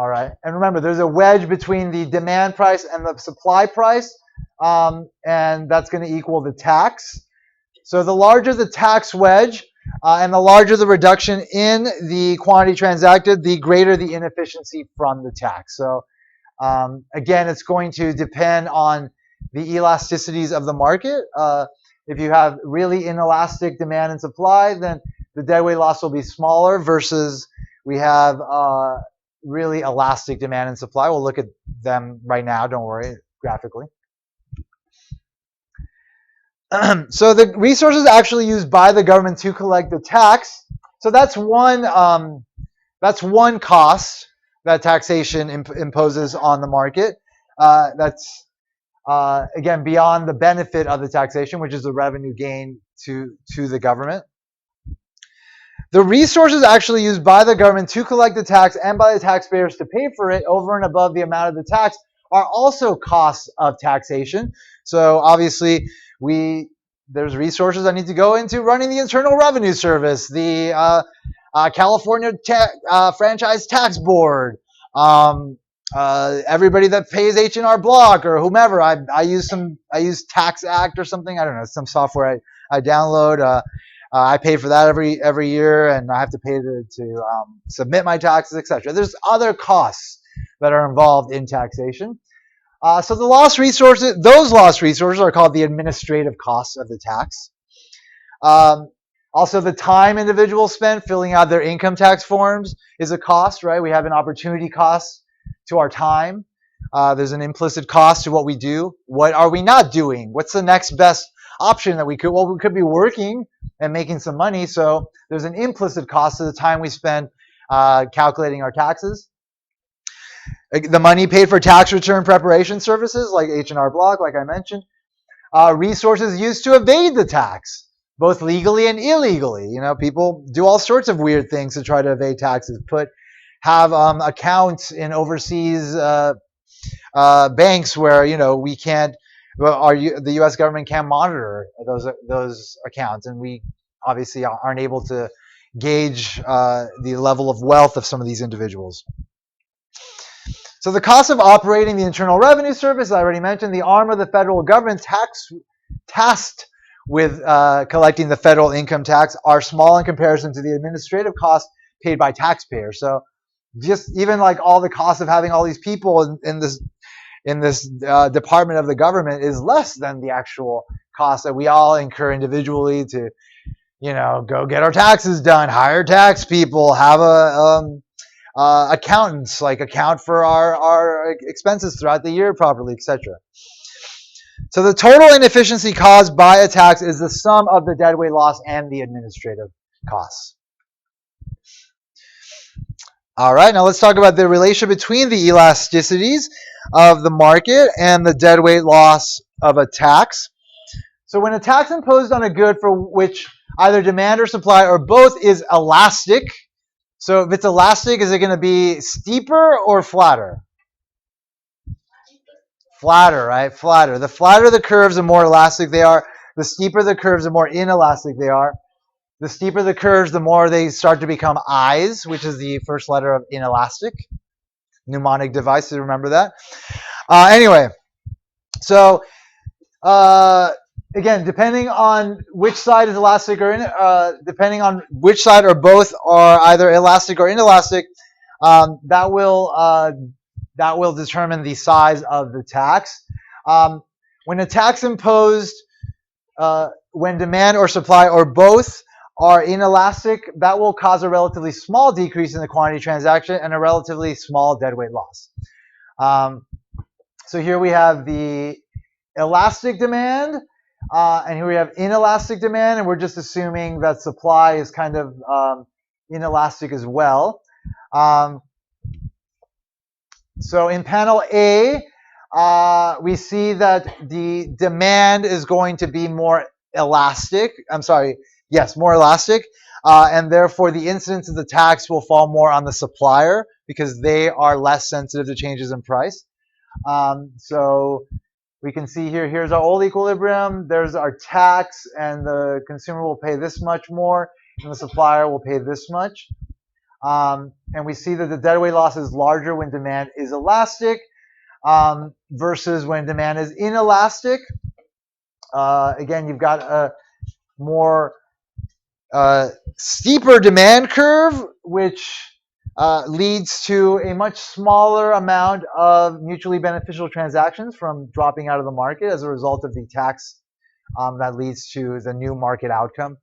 right, and remember, there's a wedge between the demand price and the supply price, and that's going to equal the tax. So the larger the tax wedge, and the larger the reduction in the quantity transacted, the greater the inefficiency from the tax. So again, it's going to depend on the elasticities of the market. If you have really inelastic demand and supply, then the deadweight loss will be smaller versus we have really elastic demand and supply. We'll look at them right now, don't worry, graphically. So the resources actually used by the government to collect the tax. So that's one cost that taxation imposes on the market. That's again beyond the benefit of the taxation, which is the revenue gain to the government. The resources actually used by the government to collect the tax and by the taxpayers to pay for it over and above the amount of the tax are also costs of taxation. So obviously there's resources that need to go into running the Internal Revenue Service, the California Franchise Tax Board, everybody that pays H&R Block or whomever. I use Tax Act or something. I don't know, some software I download. I pay for that every year, and I have to pay to submit my taxes, etc. There's other costs that are involved in taxation. So those lost resources are called the administrative costs of the tax. Also, the time individuals spend filling out their income tax forms is a cost, right? We have an opportunity cost to our time. There's an implicit cost to what we do. What are we not doing? What's the next best option that we could? Well, we could be working and making some money. So there's an implicit cost to the time we spend calculating our taxes. The money paid for tax return preparation services like H&R Block, like I mentioned. Resources used to evade the tax, both legally and illegally. You know, people do all sorts of weird things to try to evade taxes. Have accounts in overseas banks where we can't. Well, the U.S. government can't monitor those accounts, and we obviously aren't able to gauge the level of wealth of some of these individuals. So the cost of operating the Internal Revenue Service, I already mentioned, the arm of the federal government tasked with collecting the federal income tax, are small in comparison to the administrative costs paid by taxpayers. So just even like all the costs of having all these people in this department of the government is less than the actual cost that we all incur individually to go get our taxes done, hire tax people, have accountants account for our expenses throughout the year properly, etc. So the total inefficiency caused by a tax is the sum of the deadweight loss and the administrative costs. All right, now let's talk about the relation between the elasticities of the market and the deadweight loss of a tax. So when a tax imposed on a good for which either demand or supply or both is elastic, so if it's elastic, is it going to be steeper or flatter? Flatter, right? Flatter. The flatter the curves, the more elastic they are. The steeper the curves, the more inelastic they are. The steeper the curves, the more they start to become I's, which is the first letter of inelastic. Mnemonic device, to remember that. Anyway, so again, depending on which side is elastic or depending on which side or both are either elastic or inelastic, that will determine the size of the tax. When a tax imposed when demand or supply or both are inelastic, that will cause a relatively small decrease in the quantity transaction and a relatively small deadweight loss. So here we have the elastic demand, and here we have inelastic demand, and we're just assuming that supply is kind of inelastic as well. So in panel A, we see that the demand is going to be more elastic. More elastic. And therefore, the incidence of the tax will fall more on the supplier because they are less sensitive to changes in price. So we can see here's our old equilibrium. There's our tax, and the consumer will pay this much more, and the supplier will pay this much. And we see that the deadweight loss is larger when demand is elastic versus when demand is inelastic. Again, you've got a more steeper demand curve, which leads to a much smaller amount of mutually beneficial transactions from dropping out of the market as a result of the tax that leads to the new market outcome,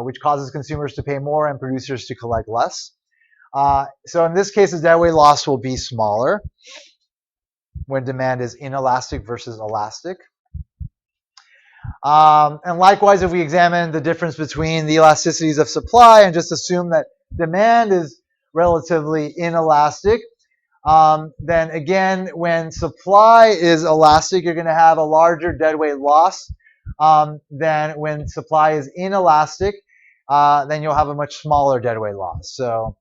which causes consumers to pay more and producers to collect less. So in this case, the deadweight loss will be smaller when demand is inelastic versus elastic. And likewise, if we examine the difference between the elasticities of supply and just assume that demand is relatively inelastic, then again, when supply is elastic, you're going to have a larger deadweight loss than when supply is inelastic, then you'll have a much smaller deadweight loss. So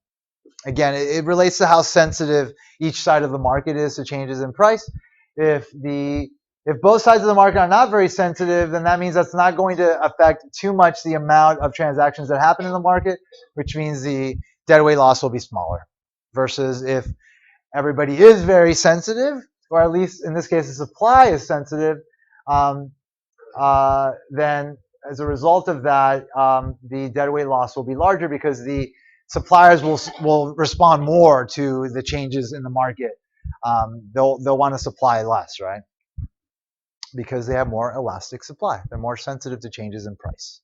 again, it relates to how sensitive each side of the market is to changes in price. If both sides of the market are not very sensitive, then that means that's not going to affect too much the amount of transactions that happen in the market, which means the deadweight loss will be smaller. Versus if everybody is very sensitive, or at least in this case the supply is sensitive, then as a result of that, the deadweight loss will be larger because the suppliers will respond more to the changes in the market. They'll want to supply less, right? Because they have more elastic supply. They're more sensitive to changes in price.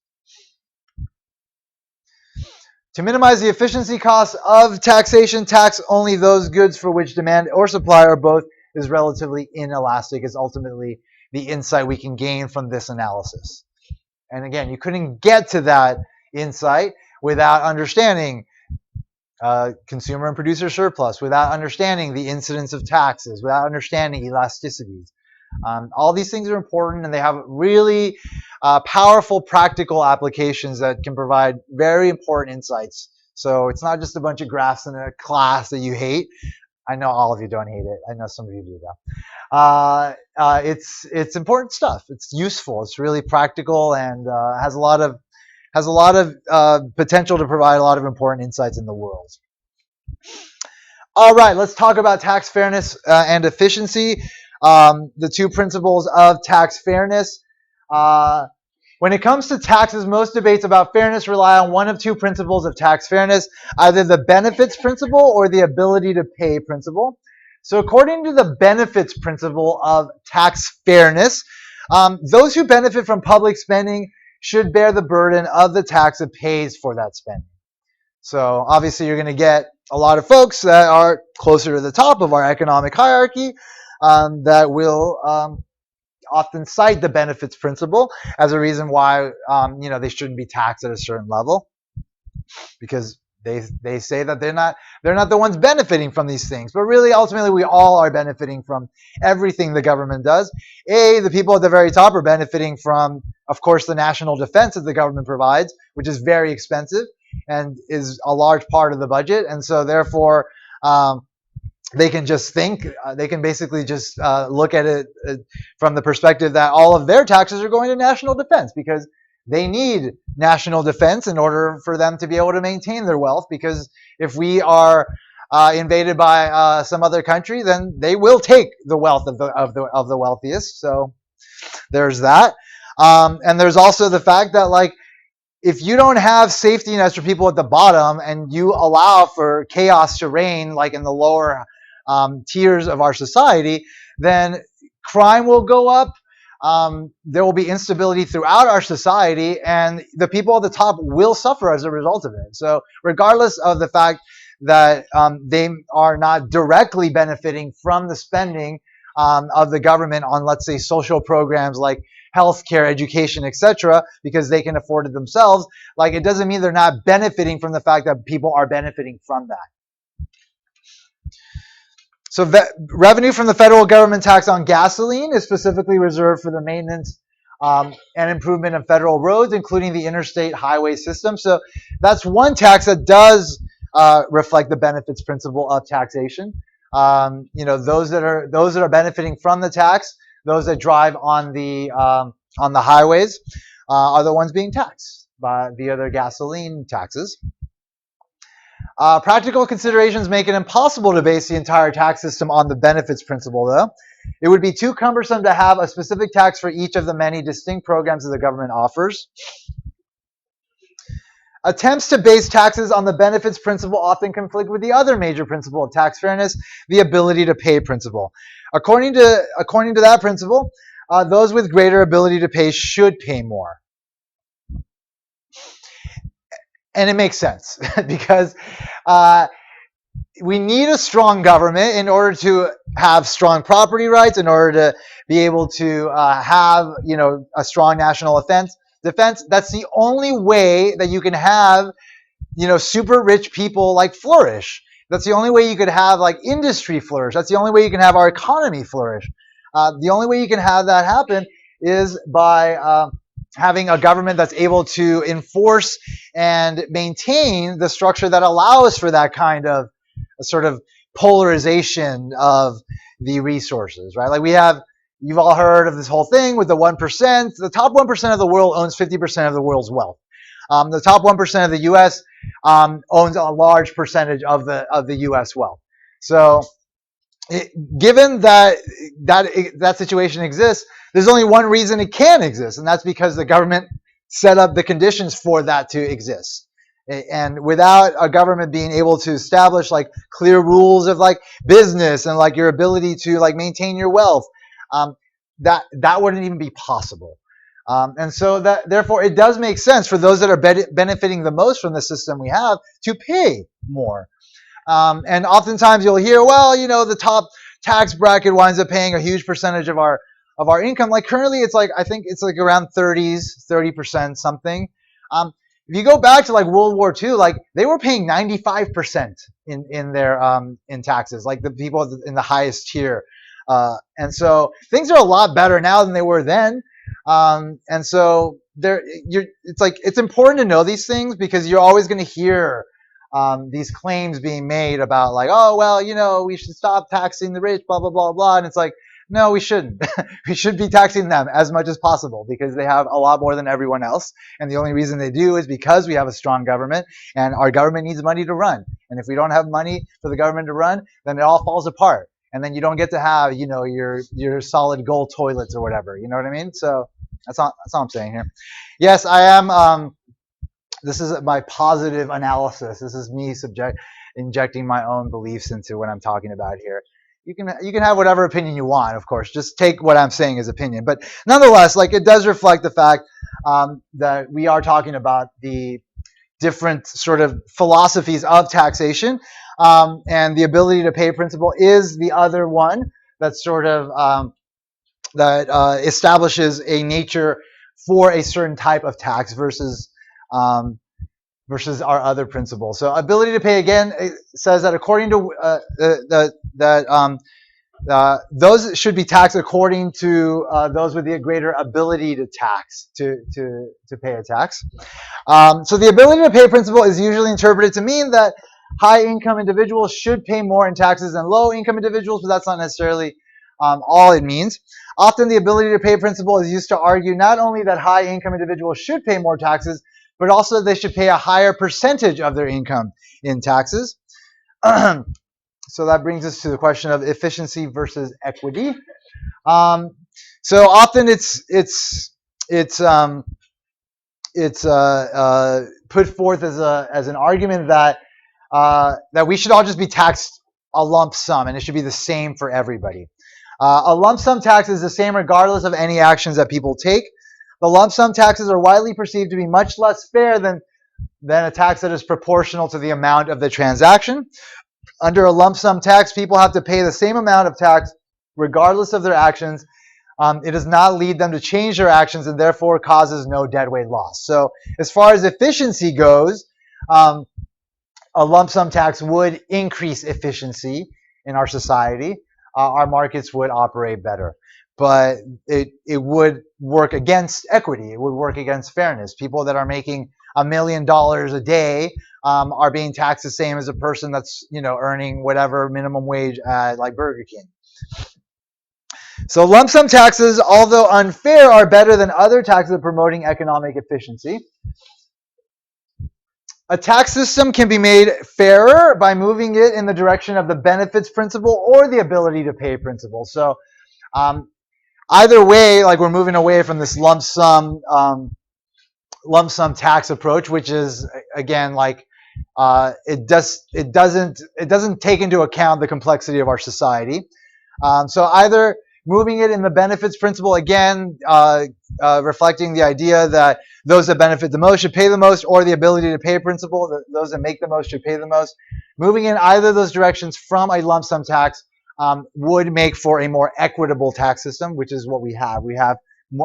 To minimize the efficiency costs of taxation, tax only those goods for which demand or supply or both is relatively inelastic is ultimately the insight we can gain from this analysis. And again, you couldn't get to that insight without understanding consumer and producer surplus, without understanding the incidence of taxes, without understanding elasticities. All these things are important, and they have really powerful practical applications that can provide very important insights. So it's not just a bunch of graphs in a class that you hate. I know all of you don't hate it. I know some of you do though. It's important stuff. It's useful. It's really practical and has a lot of potential to provide a lot of important insights in the world. All right, let's talk about tax fairness and efficiency. The two principles of tax fairness. When it comes to taxes, most debates about fairness rely on one of two principles of tax fairness, either the benefits principle or the ability to pay principle. So according to the benefits principle of tax fairness, those who benefit from public spending should bear the burden of the tax it pays for that spending. So obviously you're going to get a lot of folks that are closer to the top of our economic hierarchy that will often cite the benefits principle as a reason why they shouldn't be taxed at a certain level, because they say that they're not the ones benefiting from these things, but really ultimately we all are benefiting from everything the government does. The people at the very top are benefiting from, of course, the national defense that the government provides, which is very expensive and is a large part of the budget, and so therefore they can just think, they can basically just look at it from the perspective that all of their taxes are going to national defense, because they need national defense in order for them to be able to maintain their wealth, because if we are invaded by some other country, then they will take the wealth of the wealthiest. So there's that. And there's also the fact that, like, if you don't have safety nets for people at the bottom and you allow for chaos to reign, like in the lower tiers of our society, then crime will go up. There will be instability throughout our society, and the people at the top will suffer as a result of it. So regardless of the fact that they are not directly benefiting from the spending of the government on, let's say, social programs like healthcare, education, etc., because they can afford it themselves, like, it doesn't mean they're not benefiting from the fact that people are benefiting from that. So revenue from the federal government tax on gasoline is specifically reserved for the maintenance and improvement of federal roads, including the interstate highway system. So that's one tax that does reflect the benefits principle of taxation. Those that are benefiting from the tax, those that drive on the highways, are the ones being taxed via their gasoline taxes. Practical considerations make it impossible to base the entire tax system on the benefits principle, though. It would be too cumbersome to have a specific tax for each of the many distinct programs that the government offers. Attempts to base taxes on the benefits principle often conflict with the other major principle of tax fairness, the ability to pay principle. According to that principle, those with greater ability to pay should pay more. And it makes sense because we need a strong government in order to have strong property rights, in order to be able to have a strong national defense. That's the only way that you can have super rich people like flourish. That's the only way you could have like industry flourish. That's the only way you can have our economy flourish. The only way you can have that happen is by having a government that's able to enforce and maintain the structure that allows for that kind of sort of polarization of the resources, right? Like you've all heard of this whole thing with the 1%. The top 1% of the world owns 50% of the world's wealth. The top 1% of the U.S. Owns a large percentage of the U.S. wealth. So, given that situation exists, there's only one reason it can exist, and that's because the government set up the conditions for that to exist. And without a government being able to establish like clear rules of like business and like your ability to like maintain your wealth, that wouldn't even be possible. And so that therefore it does make sense for those that are benefiting the most from the system we have to pay more. And oftentimes you'll hear, well, the top tax bracket winds up paying a huge percentage of our income. Like currently, it's like I think it's like around 30% something. If you go back to like World War II, like they were paying 95% in their in taxes, like the people in the highest tier. And so things are a lot better now than they were then. And so it's important to know these things because you're always going to hear these claims being made about like, oh, well, we should stop taxing the rich, blah, blah, blah, blah. And it's like, no, we shouldn't. We should be taxing them as much as possible because they have a lot more than everyone else. And the only reason they do is because we have a strong government and our government needs money to run. And if we don't have money for the government to run, then it all falls apart. And then you don't get to have, your solid gold toilets or whatever. You know what I mean? So that's all I'm saying here. Yes, I am. This is my positive analysis. This is me injecting my own beliefs into what I'm talking about here. You can have whatever opinion you want, of course. Just take what I'm saying as opinion. But nonetheless, like it does reflect the fact that we are talking about the different sort of philosophies of taxation, and the ability to pay principle is the other one that sort of establishes a nature for a certain type of tax versus our other principle. So ability to pay, again, it says that according to those should be taxed according to those with the greater ability to pay a tax. So the ability to pay principle is usually interpreted to mean that high-income individuals should pay more in taxes than low-income individuals, but that's not necessarily all it means. Often the ability to pay principle is used to argue not only that high-income individuals should pay more taxes, but also they should pay a higher percentage of their income in taxes. So that brings us to the question of efficiency versus equity. So often it's put forth as an argument that we should all just be taxed a lump sum, and it should be the same for everybody. A lump sum tax is the same regardless of any actions that people take. The lump sum taxes are widely perceived to be much less fair than a tax that is proportional to the amount of the transaction. Under a lump sum tax, people have to pay the same amount of tax regardless of their actions. It does not lead them to change their actions and therefore causes no deadweight loss. So as far as efficiency goes, a lump sum tax would increase efficiency in our society. Our markets would operate better. But it would work against equity. It would work against fairness. People that are making $1 million a day are being taxed the same as a person that's earning whatever minimum wage at like Burger King. So lump sum taxes, although unfair, are better than other taxes promoting economic efficiency. A tax system can be made fairer by moving it in the direction of the benefits principle or the ability to pay principle. So either way, like we're moving away from this lump sum tax approach, which is again like it doesn't take into account the complexity of our society. So either moving it in the benefits principle, again reflecting the idea that those that benefit the most should pay the most, or the ability to pay principle, that those that make the most should pay the most. Moving in either of those directions from a lump sum tax would make for a more equitable tax system, which is what we have. We have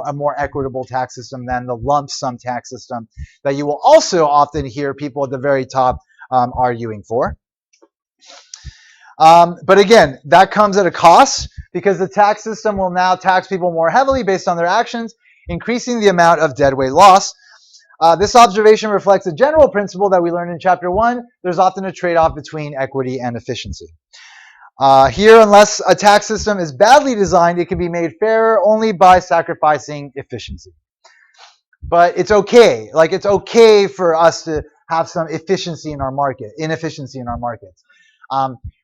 a more equitable tax system than the lump sum tax system that you will also often hear people at the very top arguing for. But again, that comes at a cost because the tax system will now tax people more heavily based on their actions, increasing the amount of deadweight loss. This observation reflects a general principle that we learned in Chapter 1. There's often a trade-off between equity and efficiency. Here, unless a tax system is badly designed, it can be made fairer only by sacrificing efficiency. But it's okay. Like, it's okay for us to have some inefficiency in our markets.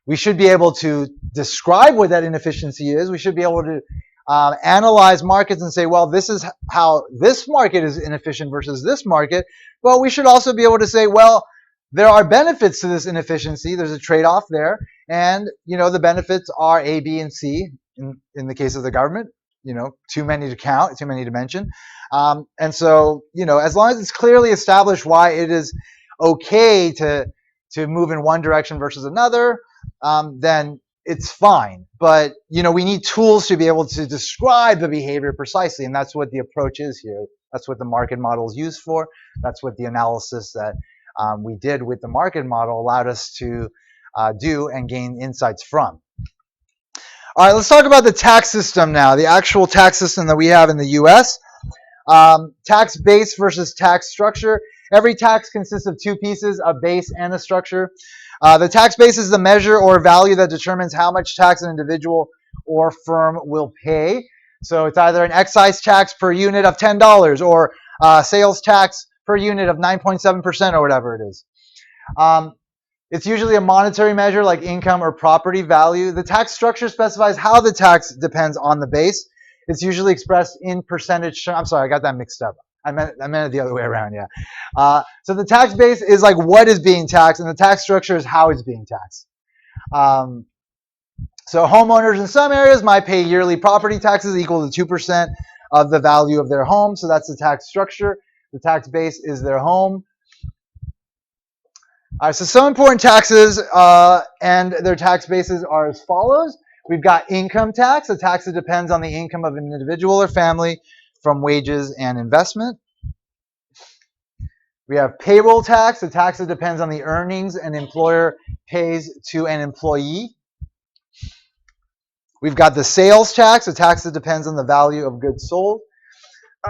We should be able to describe what that inefficiency is. We should be able to analyze markets and say, well, this is how this market is inefficient versus this market. Well, we should also be able to say, well, there are benefits to this inefficiency. There's a trade-off there. And, the benefits are A, B, and C in the case of the government. too many to count, too many to mention. And so, as long as it's clearly established why it is okay to move in one direction versus another, then it's fine. But, we need tools to be able to describe the behavior precisely, and that's what the approach is here. That's what the market model is used for. That's what the analysis that we did with the market model allowed us to do and gain insights from. All right, let's talk about the tax system now, the actual tax system that we have in the U.S. Tax base versus tax structure. Every tax consists of two pieces, a base and a structure. The tax base is the measure or value that determines how much tax an individual or firm will pay. So it's either an excise tax per unit of $10 or sales tax per unit of 9.7% or whatever it is. It's usually a monetary measure like income or property value. The tax structure specifies how the tax depends on the base. It's usually expressed in percentage. I'm sorry, I got that mixed up. I meant it the other way around, yeah. So the tax base is like what is being taxed, and the tax structure is how it's being taxed. So homeowners in some areas might pay yearly property taxes equal to 2% of the value of their home. So that's the tax structure. The tax base is their home. All right, so some important taxes and their tax bases are as follows. We've got income tax, a tax that depends on the income of an individual or family from wages and investment. We have payroll tax, a tax that depends on the earnings an employer pays to an employee. We've got the sales tax, a tax that depends on the value of goods sold.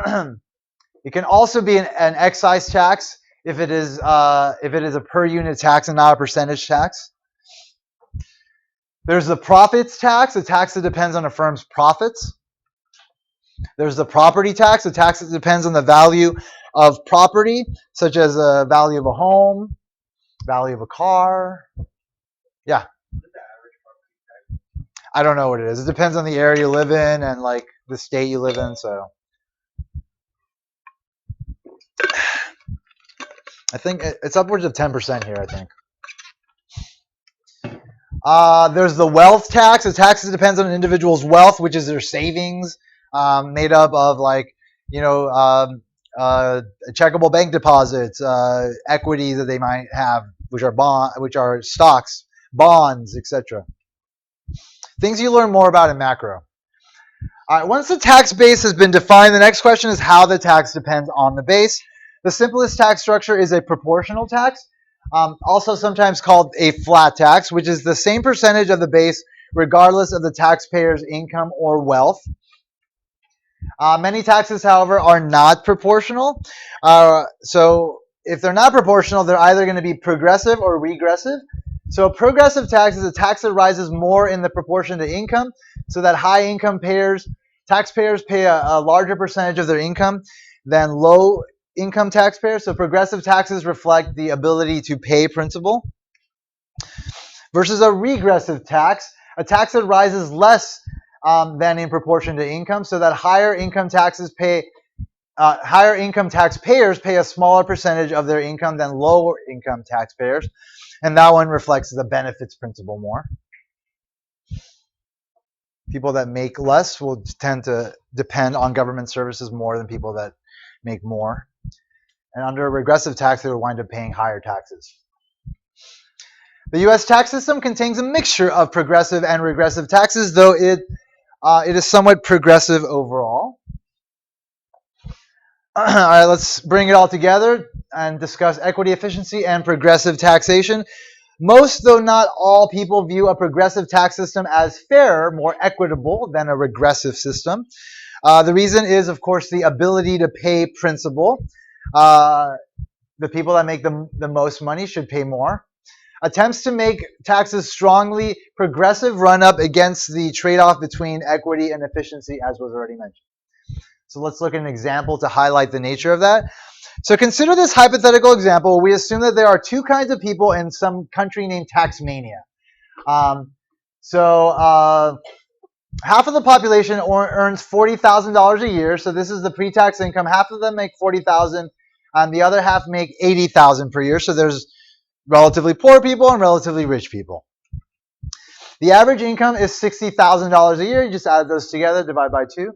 It can also be an excise tax if it is a per unit tax and not a percentage tax. There's the profits tax, a tax that depends on a firm's profits. There's the property tax, a tax that depends on the value of property, such as the value of a home, value of a car. Yeah. I don't know what it is. It depends on the area you live in and like the state you live in. So I think it's upwards of 10% here, I think. There's the wealth tax. The tax that depends on an individual's wealth, which is their savings, made up of like, checkable bank deposits, equity that they might have, which are stocks, bonds, etc. Things you learn more about in macro. All right, once the tax base has been defined, the next question is how the tax depends on the base. The simplest tax structure is a proportional tax, also sometimes called a flat tax, which is the same percentage of the base regardless of the taxpayer's income or wealth. Many taxes, however, are not proportional. So if they're not proportional, they're either going to be progressive or regressive. So a progressive tax is a tax that rises more in the proportion to income, so that high income taxpayers pay a larger percentage of their income than low income taxpayers. So progressive taxes reflect the ability to pay principal. Versus a regressive tax, a tax that rises less than in proportion to income, so that higher income taxpayers pay a smaller percentage of their income than lower income taxpayers, and that one reflects the benefits principle more. People that make less will tend to depend on government services more than people that make more. And under a regressive tax, they will wind up paying higher taxes. The U.S. tax system contains a mixture of progressive and regressive taxes, though it is somewhat progressive overall. All right, let's bring it all together and discuss equity, efficiency, and progressive taxation. Most, though not all, people view a progressive tax system as fairer, more equitable than a regressive system. The reason is, of course, the ability to pay principal. The people that make the most money should pay more. Attempts to make taxes strongly progressive run up against the trade-off between equity and efficiency, as was already mentioned. So let's look at an example to highlight the nature of that. So consider this hypothetical example. We assume that there are two kinds of people in some country named Taxmania. Half of the population earns $40,000 a year. So this is the pre-tax income. Half of them make $40,000, and the other half make $80,000 per year. So there's relatively poor people and relatively rich people. The average income is $60,000 a year. You just add those together, divide by 2.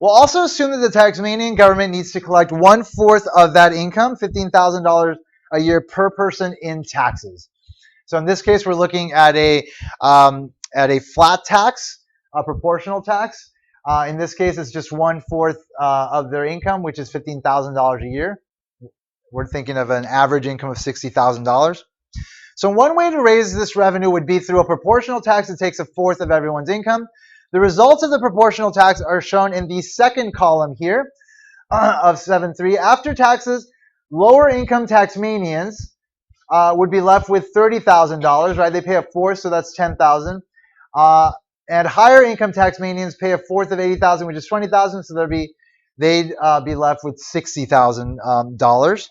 We'll also assume that the Tasmanian government needs to collect 1/4 of that income, $15,000 a year per person in taxes. So in this case, we're looking at a flat tax, a proportional tax. In this case, it's just 1/4 of their income, which is $15,000 a year. We're thinking of an average income of $60,000. So one way to raise this revenue would be through a proportional tax that takes 1/4 of everyone's income. The results of the proportional tax are shown in the second column here of 7.3. After taxes, lower income Tasmanians would be left with $30,000, right? They pay 1/4, so that's $10,000. And higher income Tasmanians pay 1/4 of $80,000, which is $20,000, so they'd be left with $60,000.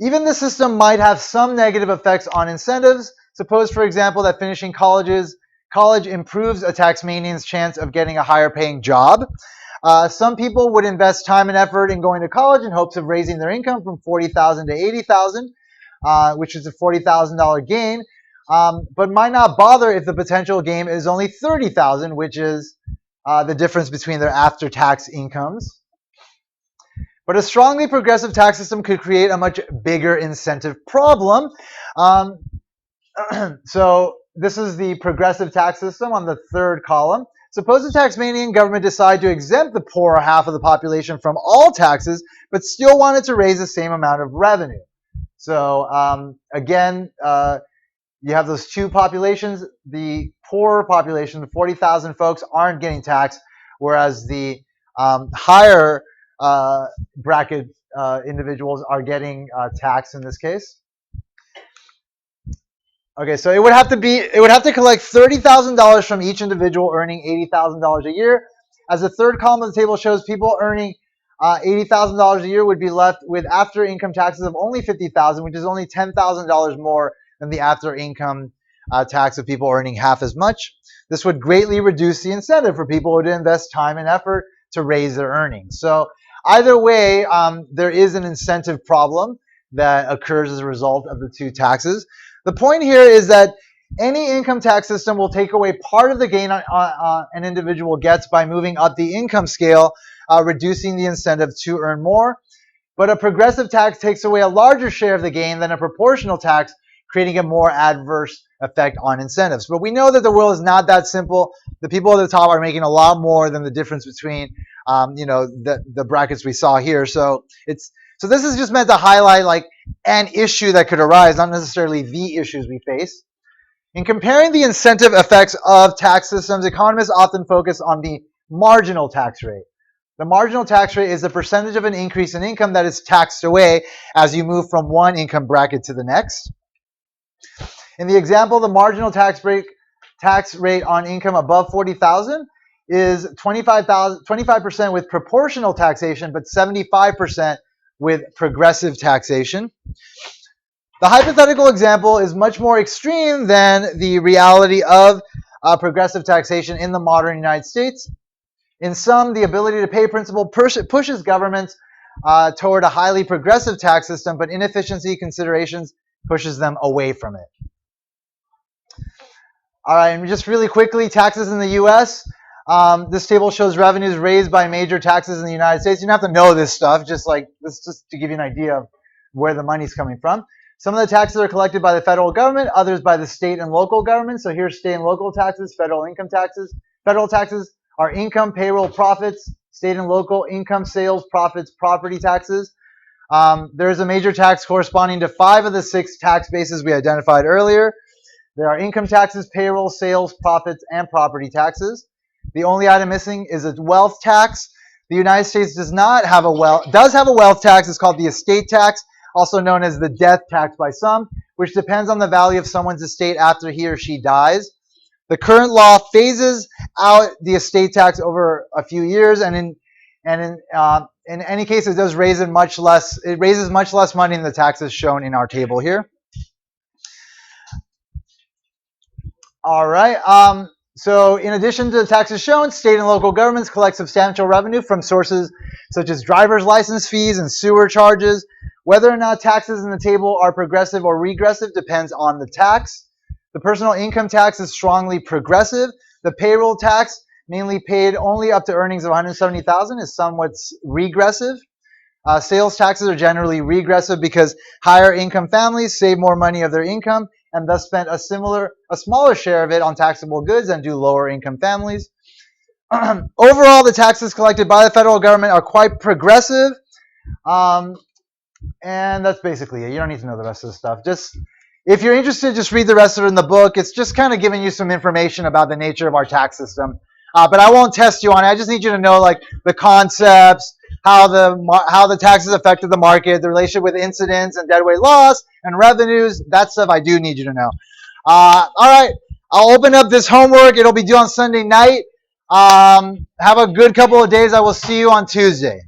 Even the system might have some negative effects on incentives. Suppose, for example, that finishing college improves a Tasmanian's chance of getting a higher paying job. Some people would invest time and effort in going to college in hopes of raising their income from $40,000 to $80,000, which is a $40,000 gain, but might not bother if the potential gain is only $30,000, which is the difference between their after-tax incomes. But a strongly progressive tax system could create a much bigger incentive problem. So this is the progressive tax system on the third column. Suppose the Tasmanian government decided to exempt the poorer half of the population from all taxes, but still wanted to raise the same amount of revenue. So again, you have those two populations. The poorer population, the 40,000 folks, aren't getting taxed, whereas the higher bracket individuals are getting taxed in this case. Okay, so it would have to collect $30,000 from each individual earning $80,000 a year. As the third column of the table shows, people earning $80,000 a year would be left with after income taxes of only $50,000, which is only $10,000 more than the after income tax of people earning half as much. This would greatly reduce the incentive for people to invest time and effort to raise their earnings. So either way, there is an incentive problem that occurs as a result of the two taxes. The point here is that any income tax system will take away part of the gain an individual gets by moving up the income scale, reducing the incentive to earn more. But a progressive tax takes away a larger share of the gain than a proportional tax, creating a more adverse effect on incentives. But we know that the world is not that simple. The people at the top are making a lot more than the difference between the brackets we saw here. So this is just meant to highlight like an issue that could arise, not necessarily the issues we face. In comparing the incentive effects of tax systems, economists often focus on the marginal tax rate. The marginal tax rate is the percentage of an increase in income that is taxed away as you move from one income bracket to the next. In the example, the marginal tax rate on income above $40,000 is 25% with proportional taxation, but 75% with progressive taxation. The hypothetical example is much more extreme than the reality of progressive taxation in the modern United States. In sum, the ability to pay principal pushes governments toward a highly progressive tax system, but inefficiency considerations pushes them away from it. All right, and just really quickly, taxes in the U.S. This table shows revenues raised by major taxes in the United States. You don't have to know this stuff, just to give you an idea of where the money's coming from. Some of the taxes are collected by the federal government, others by the state and local government. So here's state and local taxes, federal income taxes. Federal taxes are income, payroll, profits. State and local income, sales, profits, property taxes. There is a major tax corresponding to 5 of the 6 tax bases we identified earlier. There are income taxes, payroll, sales, profits, and property taxes. The only item missing is a wealth tax. The United States does have a wealth tax. It's called the estate tax, also known as the death tax by some, which depends on the value of someone's estate after he or she dies. The current law phases out the estate tax over a few years, and in any case, it does raise much less. It raises much less money than the taxes shown in our table here. All right. So in addition to the taxes shown, state and local governments collect substantial revenue from sources such as driver's license fees and sewer charges. Whether or not taxes in the table are progressive or regressive depends on the tax. The personal income tax is strongly progressive. The payroll tax mainly paid only up to earnings of 170,000, is somewhat regressive. Sales taxes are generally regressive because higher income families save more money of their income and thus spend a smaller share of it on taxable goods than do lower income families. Overall, the taxes collected by the federal government are quite progressive. And that's basically it. You don't need to know the rest of the stuff. Just if you're interested, just read the rest of it in the book. It's just kind of giving you some information about the nature of our tax system. But I won't test you on it. I just need you to know like the concepts, how the taxes affected the market, the relationship with incidents and deadweight loss and revenues. That stuff I do need you to know. All right, I'll open up this homework. It'll be due on Sunday night. Have a good couple of days. I will see you on Tuesday.